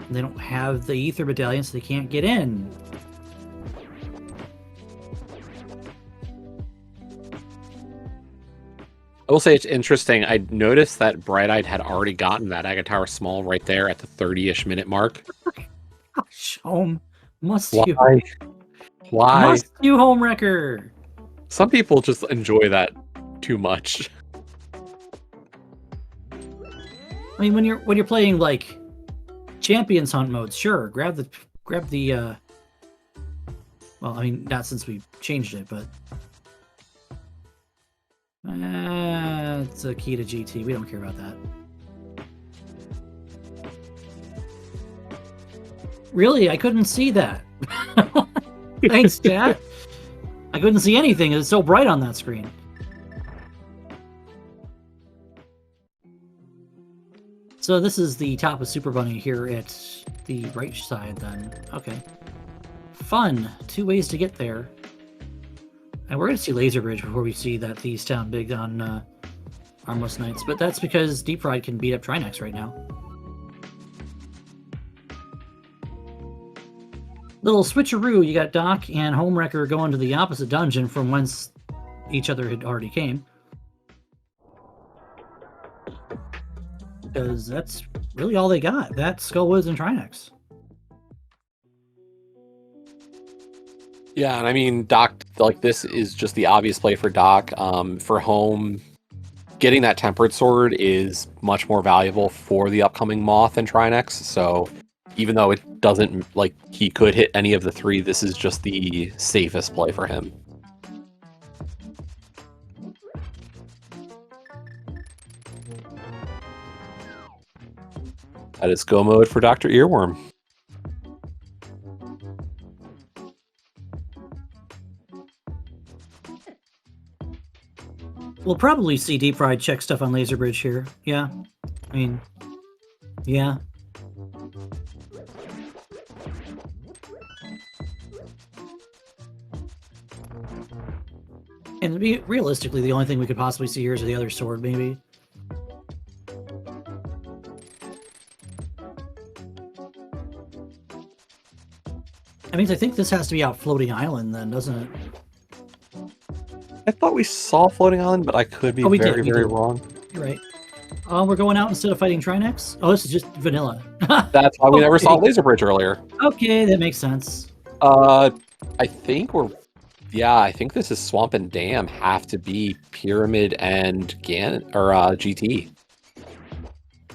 They don't have the Ether Medallion, so they can't get in. I will say it's interesting. I noticed that Bright Eyed had already gotten that Agatower Small right there at the 30-ish minute mark. Gosh, Home. Must Why? you? Why? Must you, Home Wrecker? Some people just enjoy that too much. I mean, when you're playing like Champions Hunt modes, sure, grab the well, I mean, not since we changed it, but it's a key to GT. We don't care about that. Really, I couldn't see that. Thanks, chat. I couldn't see anything. It's so bright on that screen. So this is the top of Super Bunny here at the right side then. Okay. Fun. 2 ways to get there. And we're going to see Laser Bridge before we see that Thieves Town Big on Armless Nights. But that's because Deep Fried can beat up Trinex right now. Little switcheroo. You got Doc and Home Wrecker going to the opposite dungeon from whence each other had already came. Because that's really all they got. That's Skullwoods and Trinex. Yeah, and I mean, Doc, like, this is just the obvious play for Doc. For Home, getting that Tempered Sword is much more valuable for the upcoming Moth and Trinex. So even though it doesn't, like, he could hit any of the 3, this is just the safest play for him. That is go mode for Dr. Earworm. We'll probably see Deep Fried check stuff on Laser Bridge here. Yeah. I mean, yeah. And realistically, the only thing we could possibly see here is the other sword, maybe. I mean, I think this has to be out Floating Island then, doesn't it? I thought we saw Floating Island, but I could be very, very wrong. You're right. We're going out instead of fighting Trinex? Oh, this is just vanilla. That's why we never saw Laser Bridge earlier. Okay, that makes sense. I think I think this is Swamp and Dam have to be Pyramid and GT.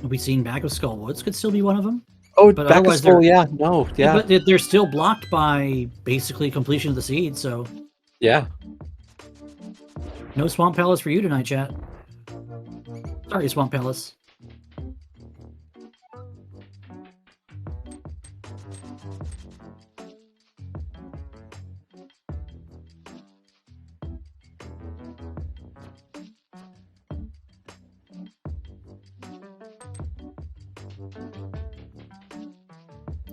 Have we seen Back of Skull Woods could still be one of them? Oh, but Back of Skull, yeah. But they're still blocked by basically completion of the seed, so... Yeah. No Swamp Palace for you tonight, chat. Sorry, Swamp Palace.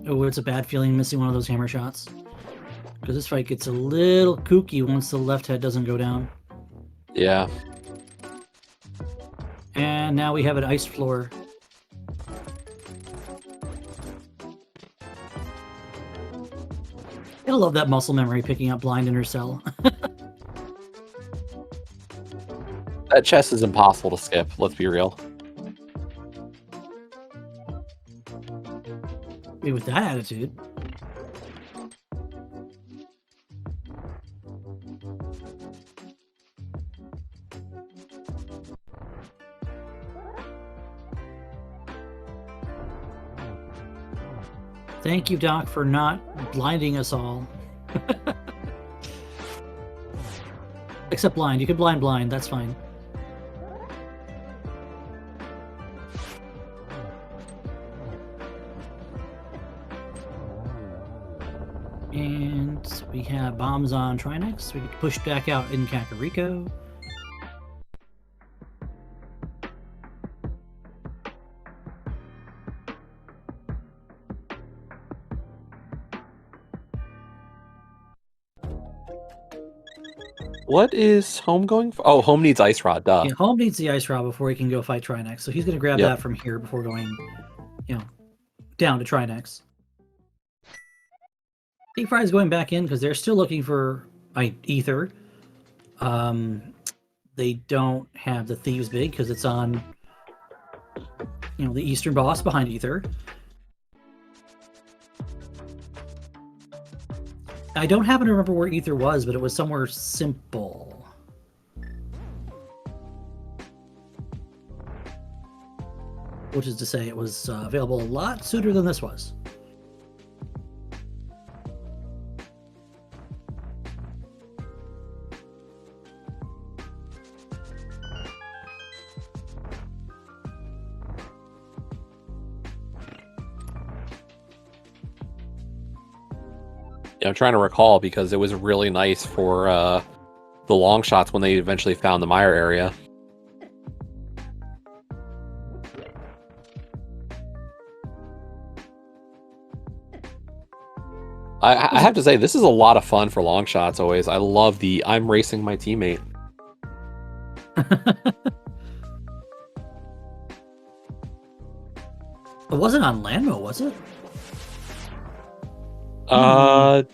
Oh, it's a bad feeling missing one of those hammer shots. Because this fight gets a little kooky once the left head doesn't go down. Yeah. And now we have an ice floor. I love that muscle memory picking up blind in her cell. That chest is impossible to skip, let's be real. With that attitude. Thank you, Doc, for not blinding us all. Except blind. You can blind, that's fine. And we have bombs on Trinex. We get pushed back out in Kakariko. What is Home going for? Oh, Home needs Ice Rod, duh. Yeah, Home needs the Ice Rod before he can go fight Trinex. So he's going to grab that from here before going, down to Trinex. Deep Fry is going back in because they're still looking for Ether. They don't have the Thieves Big because it's on, the Eastern boss behind Ether. I don't happen to remember where Ether was, but it was somewhere simple. Which is to say, it was available a lot sooner than this was. Yeah, I'm trying to recall because it was really nice for the Longshots when they eventually found the Mire area. I have to say, this is a lot of fun for Longshots always. I love the I'm racing my teammate. It wasn't on Landmo, was it?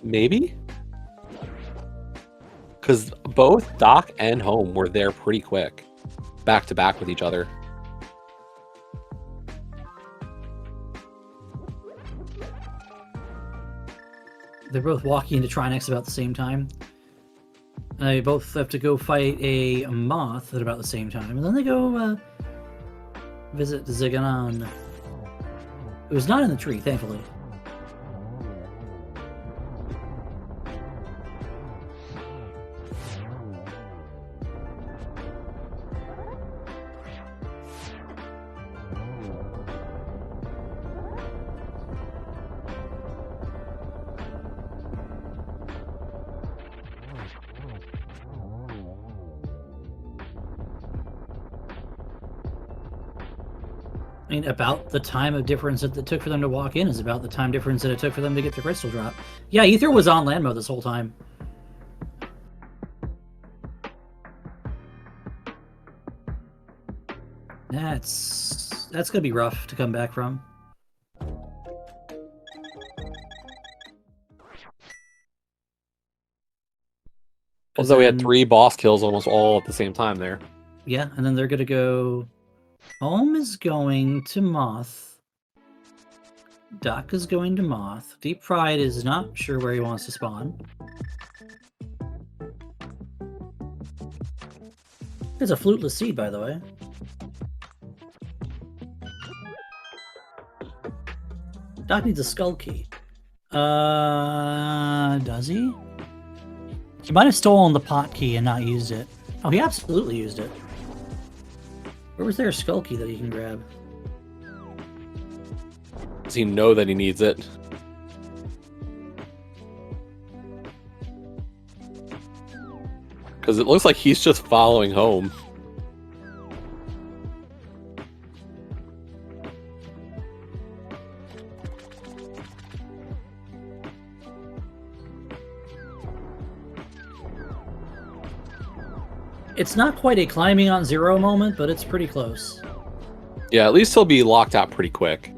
Maybe? Because both Doc and Home were there pretty quick. Back to back with each other. They're both walking into Trinex about the same time. They both have to go fight a moth at about the same time. And then they go visit Ziganon. It was not in the tree, thankfully. I mean, about the time of difference that it took for them to walk in is about the time difference that it took for them to get the crystal drop. Yeah, Ether was on Landmo this whole time. That's gonna be rough to come back from. Although we had 3 boss kills almost all at the same time there. Yeah, and then they're gonna go. Home is going to Moth. Doc is going to Moth. Deep Fried is not sure where he wants to spawn. It's a fluteless seed, by the way. Doc needs a skull key. Does he? He might have stolen the pot key and not used it. Oh, he absolutely used it. Where was there a skull key that he can grab? Does he know that he needs it? Because it looks like he's just following home. It's not quite a climbing on zero moment, but it's pretty close. Yeah, at least he'll be locked out pretty quick.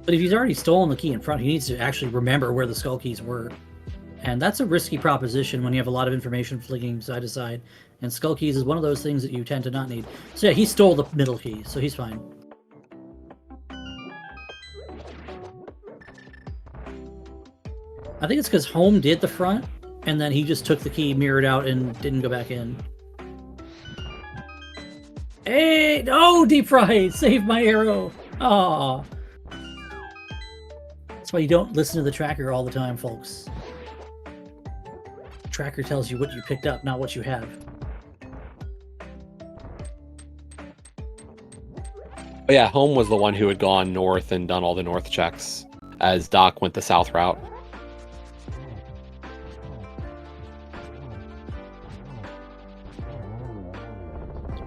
But if he's already stolen the key in front, he needs to actually remember where the skull keys were. And that's a risky proposition when you have a lot of information flicking side to side. And skull keys is one of those things that you tend to not need. So yeah, he stole the middle key, so he's fine. I think it's because Home did the front, and then he just took the key, mirrored out, and didn't go back in. Hey! No! Deep Fried! Save my arrow! Aww. That's why you don't listen to the tracker all the time, folks. The tracker tells you what you picked up, not what you have. But yeah, Home was the one who had gone north and done all the north checks, as Doc went the south route.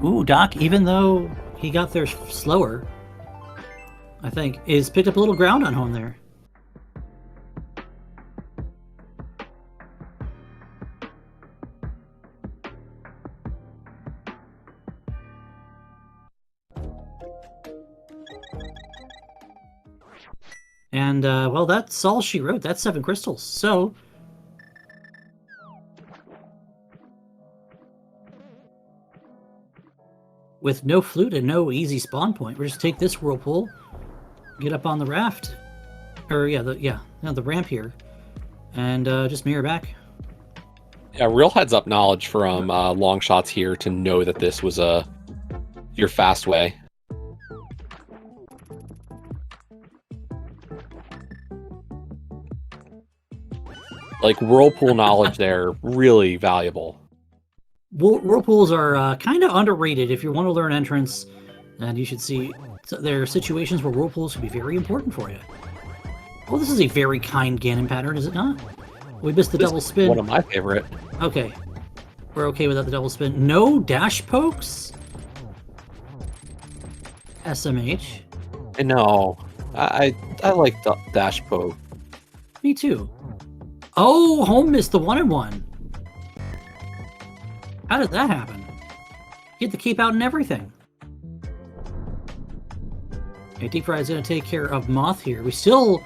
Ooh, Doc, even though he got there slower, I think, is picked up a little ground on Home there. And, well, that's all she wrote. That's 7 crystals. So, with no flute and no easy spawn point, we'll just take this whirlpool, get up on the raft, or the ramp here, and just mirror back. Yeah, real heads up knowledge from Longshots here to know that this was your fast way. Like whirlpool knowledge there, really valuable. Whirlpools are kind of underrated. If you want to learn entrance, and you should see, there are situations where whirlpools can be very important for you. Oh, this is a very kind Ganon pattern, is it not? We missed the double spin. One of my favorite. Okay. We're okay without the double spin. No dash pokes? SMH. No. I like the dash poke. Me too. Oh, Home missed the 1-in-1. How did that happen? Get the cape out and everything. Okay, Deep Fried's gonna take care of Moth here. We still...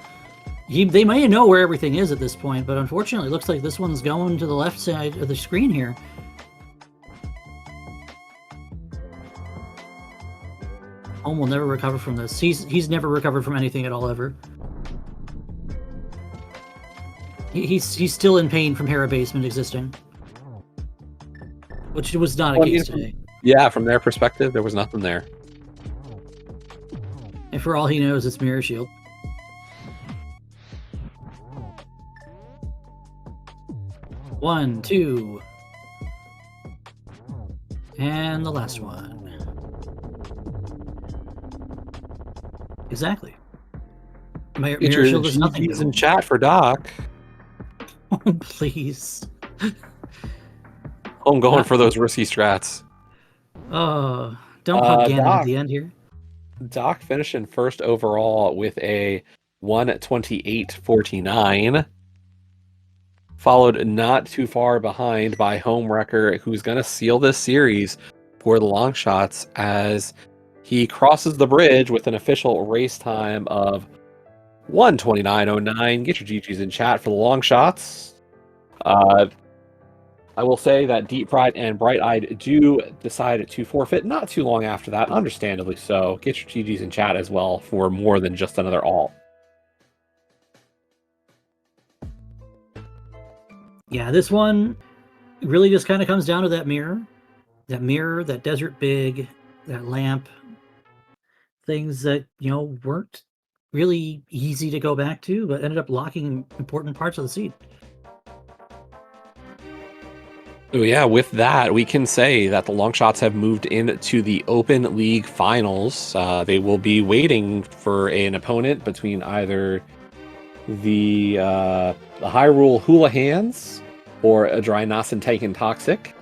they may know where everything is at this point, but unfortunately it looks like this one's going to the left side of the screen here. Home will never recover from this. He's never recovered from anything at all, ever. He's still in pain from Hera Basement existing. Which was not a case today. Yeah, from their perspective, there was nothing there. And for all he knows, it's Mirror Shield. One, two. And the last one. Exactly. Mirror Shield is nothing. He's in chat for Doc. Oh, please. I'm going for those risky strats. Don't hug Ganon at the end here. Doc finishing first overall with a 128.49. Followed not too far behind by Home Wrecker, who's going to seal this series for the Longshots as He crosses the bridge with an official race time of 1:29.09. Get your GGs in chat for the long shots. I will say that Deep Fried and Bright Eyed do decide to forfeit not too long after that, understandably so. Get your GGs in chat as well for more than just another alt. Yeah, this one really just kind of comes down to that mirror, that desert big, that lamp, things that, weren't really easy to go back to, but ended up locking important parts of the seed. Oh yeah, with that, we can say that the Longshots have moved into the Open League Finals. They will be waiting for an opponent between either the Hyrule Hula Hands or a Drynasan Taken Toxic.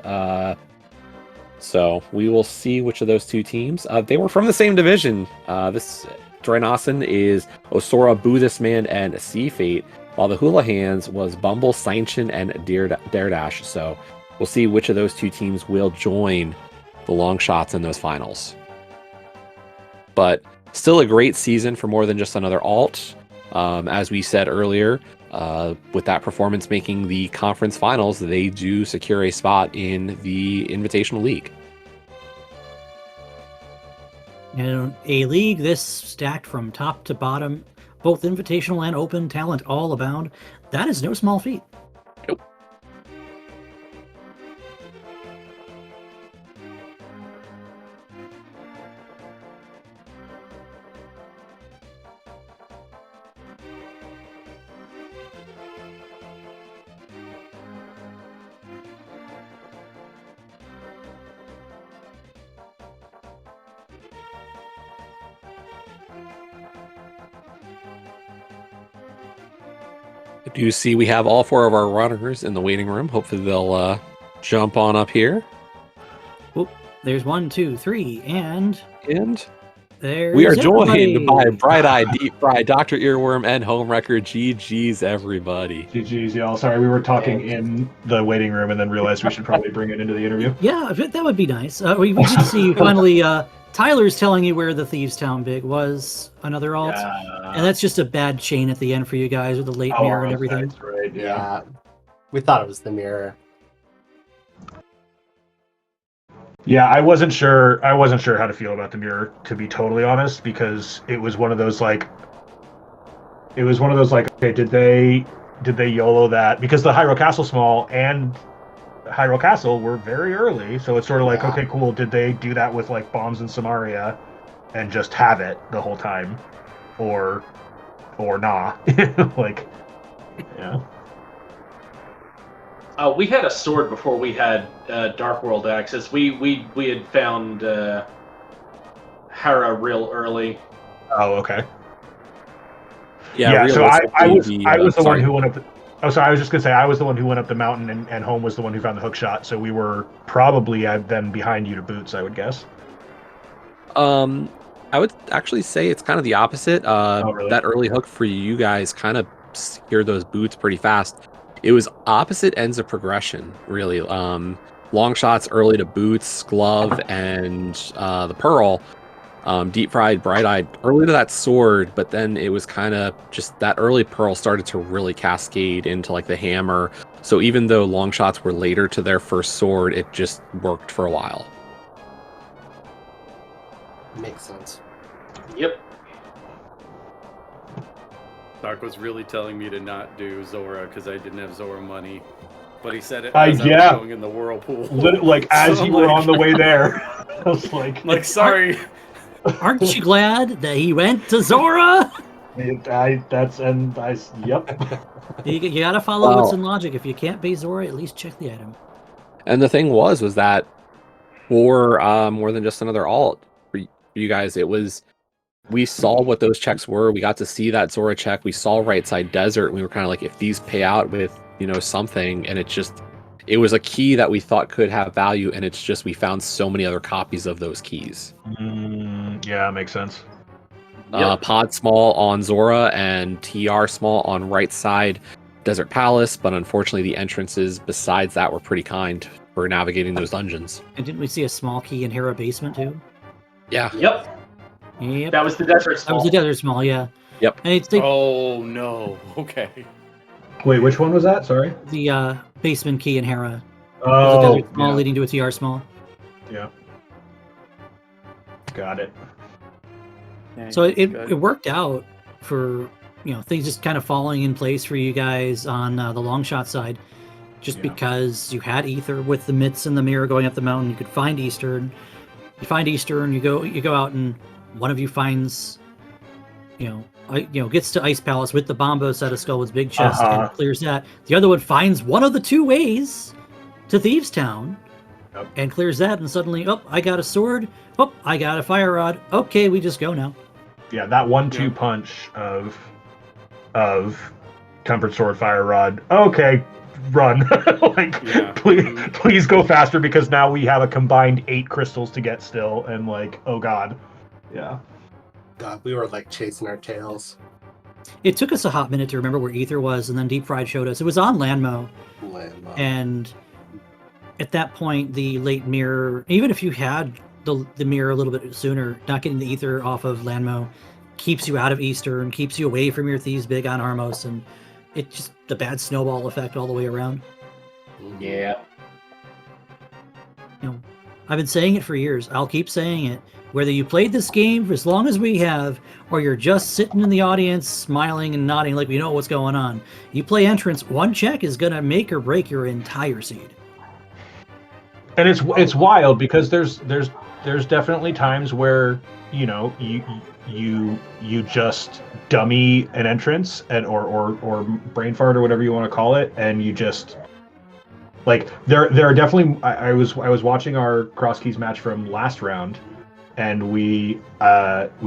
So we will see which of those two teams. They were from the same division. This Drynasan is Osora, Buddhist Man, and Sea Fate, while the Hula Hands was Bumble, Sanchin, and Daredash. So we'll see which of those two teams will join the Longshots in those finals. But still a great season for more than just another alt. As we said earlier, with that performance making the conference finals, they do secure a spot in the Invitational League. And a league this stacked from top to bottom, both invitational and open, talent all abound. That is no small feat. Nope. I do see we have all four of our runners in the waiting room. Hopefully they'll jump on up here. Oop, there's 1, 2, 3, and there's we are joined everybody. by Bright-Eyed, Deep Fried, Dr. Earworm, and Home Wrecker. GG's, everybody. GG's, y'all. Sorry, we were talking in the waiting room and then realized we should probably bring it into the interview. Yeah, that would be nice. We did see finally Tyler's telling you where the Thieves Town Big was, another alt. Yeah. And that's just a bad chain at the end for you guys with the late mirror and everything. That's right, yeah. We thought it was the mirror. Yeah, I wasn't sure how to feel about the mirror, to be totally honest, because it was one of those like okay, did they YOLO that, because the Hyrule Castle Small and Hyrule Castle were very early, so it's sort of like, okay, cool, did they do that with like bombs in Samaria and just have it the whole time, or nah? Like, yeah. We had a sword before we had Dark World access. We had found Hera real early. Oh, okay. Yeah, so I was the one who went up. I was just gonna say I was the one who went up the mountain, and Home was the one who found the hook shot. So we were probably then behind you to boots, I would guess. I would actually say it's kind of the opposite. Really? That early hook for you guys kind of secured those boots pretty fast. It was opposite ends of progression, really. Long shots early to boots, glove, and the pearl. Deep Fried, Bright Eyed early to that sword, but then it was kind of just that early pearl started to really cascade into like the hammer. So even though long shots were later to their first sword, it just worked for a while. Makes sense. Yep. Dark was really telling me to not do Zora because I didn't have Zora money, but he said it as I was going in the whirlpool. Like as you were on the way there, I was like, sorry. Aren't you glad that he went to Zora? Yep. You gotta follow what's in logic. If you can't pay Zora, at least check the item. And the thing was that for more than just another alt for you guys, it was, we saw what those checks were. We got to see that Zora check. We saw right side desert. We were kind of like, if these pay out with, something, and it was a key that we thought could have value, and it's just we found so many other copies of those keys. Yeah, makes sense. Pod small on Zora and TR small on right side Desert Palace, but unfortunately the entrances besides that were pretty kind for navigating those dungeons. And didn't we see a small key in Hera Basement too? Yeah. Yep. Yep. That was the desert That small. was the desert small, yeah. Yep. And it's Oh no. Okay. Wait, which one was that? Sorry. the basement key in Hera. There's a Oh, desert small leading to a TR small. yeah. Got it. So it worked out for things just kind of falling in place for you guys on the long shot side, just because you had Ether with the mitts and the mirror going up the mountain. You could find Eastern. You find Eastern. You go out and one of you finds, gets to Ice Palace with the Bombo set of Skullwood's big chest and clears that. The other one finds one of the two ways to Thieves Town. Yep. And clears that, and suddenly, I got a sword. I got a fire rod. Okay, we just go now. Yeah, that 1-2 punch of comfort sword, fire rod. Okay, run. Please go faster, because now we have a combined 8 crystals to get still, and oh god. Yeah. God, we were chasing our tails. It took us a hot minute to remember where Ether was, and then Deep Fried showed us. It was on Landmo. And at that point, the late mirror, even if you had the mirror a little bit sooner, not getting the Ether off of Landmo keeps you out of Eastern, keeps you away from your Thieves Big on Armos, and it just the bad snowball effect all the way around. Yeah. I've been saying it for years. I'll keep saying it. Whether you played this game for as long as we have, or you're just sitting in the audience smiling and nodding like we know what's going on, you play Entrance, one check is going to make or break your entire seed. And it's wild, because there's definitely times where you just dummy an entrance or brain fart or whatever you want to call it, and you just there are definitely I was watching our Cross Keys match from last round, and we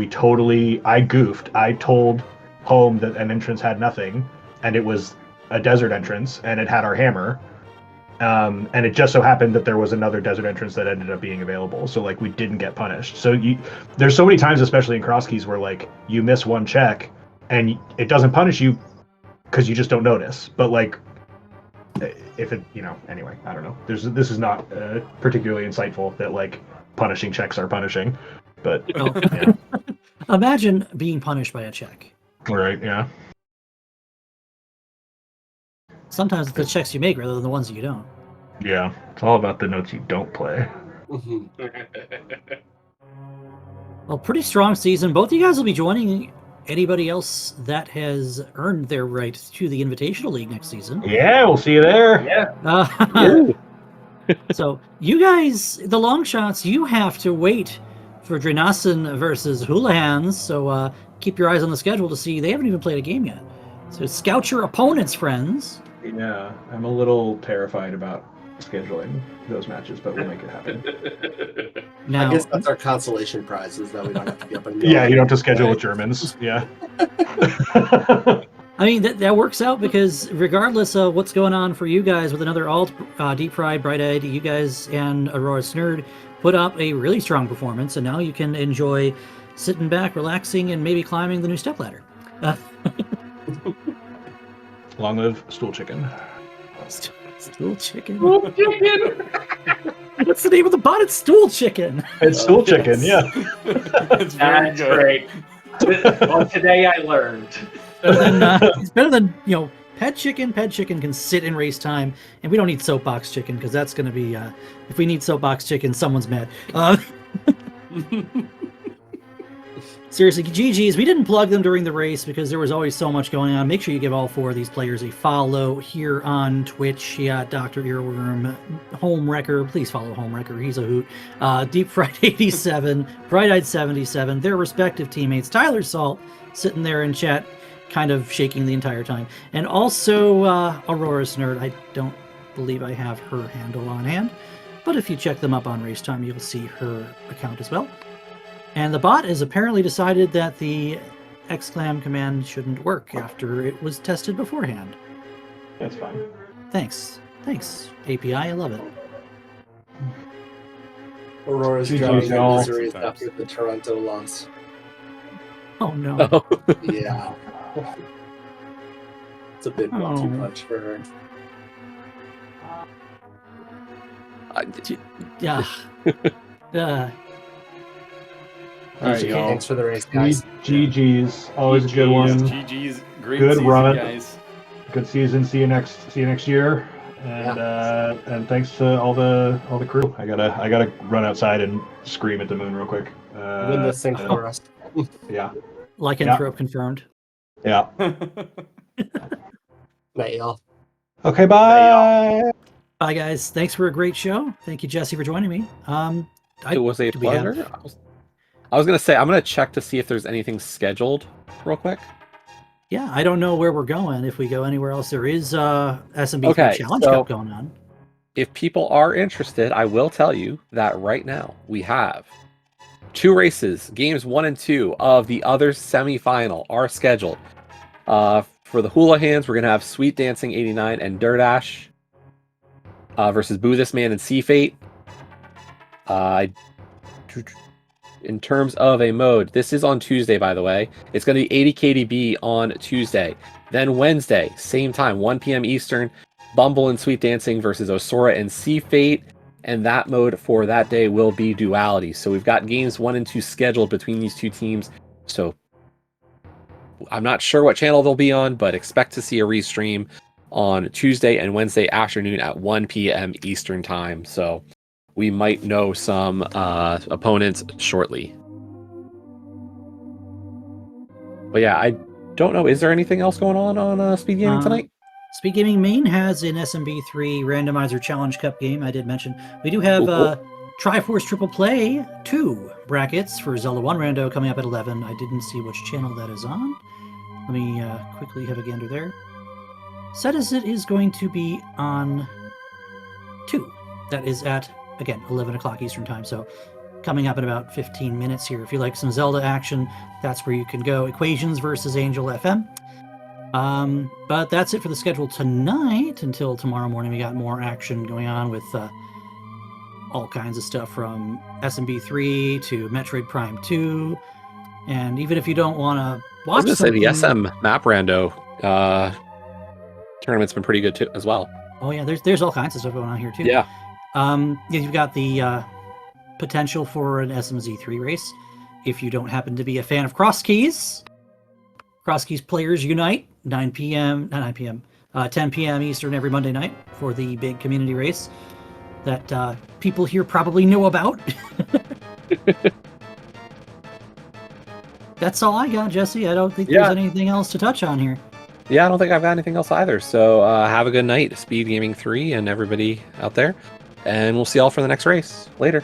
totally I goofed. I told home that an entrance had nothing, and it was a desert entrance, and it had our hammer. And it just so happened that there was another desert entrance that ended up being available, so we didn't get punished. So there's so many times, especially in cross keys, where you miss one check and it doesn't punish you because you just don't notice. But if it anyway, I don't know. This is not particularly insightful that punishing checks are punishing, but yeah. Imagine being punished by a check. Right? Yeah. Sometimes it's the checks you make rather than the ones that you don't. Yeah, it's all about the notes you don't play. Well, pretty strong season. Both of you guys will be joining anybody else that has earned their right to the Invitational League next season. Yeah, we'll see you there. Yeah. So you guys, the Longshots, you have to wait for Drenassen versus Hulahans. So keep your eyes on the schedule to see. They haven't even played a game yet. So scout your opponents, friends. Yeah, I'm a little terrified about scheduling those matches, but we'll make it happen. Now, I guess that's our consolation prize, is that we don't have to be up and Yeah, you don't have to schedule with Germans. Yeah. I mean, that works out, because regardless of what's going on for you guys with another alt, Deep Fried, Bright Eyed, you guys and Aurora's Nerd put up a really strong performance, and now you can enjoy sitting back, relaxing, and maybe climbing the new stepladder. Long live Stool Chicken. Stool Chicken? Stool Chicken! What's the name of the bot? It's Stool Chicken! It's Stool Chicken, yeah. It's very That's good. great. Well, today I learned. It's better than, Pet Chicken. Pet Chicken can sit in race time, and we don't need Soapbox Chicken, because that's going to be, if we need Soapbox Chicken, someone's mad. Seriously, GG's. We didn't plug them during the race because there was always so much going on. Make sure you give all 4 of these players a follow here on Twitch. Yeah, Dr. Earworm, Homewrecker. Please follow Homewrecker. He's a hoot. Deep Fried 87, Bright Eyed 77, their respective teammates. Tyler Salt sitting there in chat, kind of shaking the entire time. And also Aurora's Nerd. I don't believe I have her handle on hand, but if you check them up on Race Time, you'll see her account as well. And the bot has apparently decided that the exclam command shouldn't work after it was tested beforehand. That's fine. Thanks, API, I love it. Aurora's drowning in misery after the Toronto loss. Oh no. Yeah. It's a big 1-2 punch for her. Yeah. All right, There you go. thanks for the race, guys. GG's. Always a good GG's. one. GG's. Great Good season, run. guys. Good season. See you next year. And thanks to all the crew. I gotta run outside and scream at the moon real quick. Win this thing for us. Yeah. Lycanthrope confirmed. Yeah. Night, y'all. Okay. Bye. Bye, guys. Thanks for a great show. Thank you, Jesse, for joining me. It was a do we have- pleasure. I was gonna say I'm gonna check to see if there's anything scheduled real quick. Yeah, I don't know where we're going. If we go anywhere else, there is SMB3 Okay, Challenge so- Cup going on. If people are interested, I will tell you that right now we have 2 races. Games 1 and 2 of the other semifinal are scheduled. For the Hula Hands, we're gonna have Sweet Dancing 89 and Dirtash versus Boo This Man and Sea Fate. In terms of a mode, this is on Tuesday, by the way. It's going to be 80 KDB on Tuesday. Then Wednesday, same time, 1 p.m. Eastern, Bumble and Sweet Dancing versus Osora and Sea Fate. And that mode for that day will be Duality. So we've got games 1 and 2 scheduled between these 2 teams. So I'm not sure what channel they'll be on, but expect to see a restream on Tuesday and Wednesday afternoon at 1 p.m. Eastern time. So we might know some opponents shortly. But yeah, I don't know. Is there anything else going on Speed Gaming tonight? Speed Gaming Main has an SMB3 Randomizer Challenge Cup game. I did mention we do have Triforce Triple Play 2 brackets for Zelda 1 Rando coming up at 11. I didn't see which channel that is on. Let me quickly have a gander there. Said as it is going to be on 2. That is at, again, 11 o'clock Eastern time. So coming up in about 15 minutes here. If you like some Zelda action, that's where you can go. Equations versus Angel FM. But that's it for the schedule tonight. Until tomorrow morning, we got more action going on with all kinds of stuff from SMB3 to Metroid Prime 2. And even if you don't want to watch, I was going to say the SM Map Rando tournament's been pretty good too as well. Oh yeah, there's all kinds of stuff going on here too. Yeah. You've got the potential for an SMZ3 race. If you don't happen to be a fan of Cross Keys Players Unite, 10 p.m. Eastern every Monday night for the big community race that people here probably know about. That's all I got, Jesse. I don't think there's anything else to touch on here. Yeah, I don't think I've got anything else either. So have a good night, Speed Gaming 3 and everybody out there. And we'll see y'all for the next race. Later.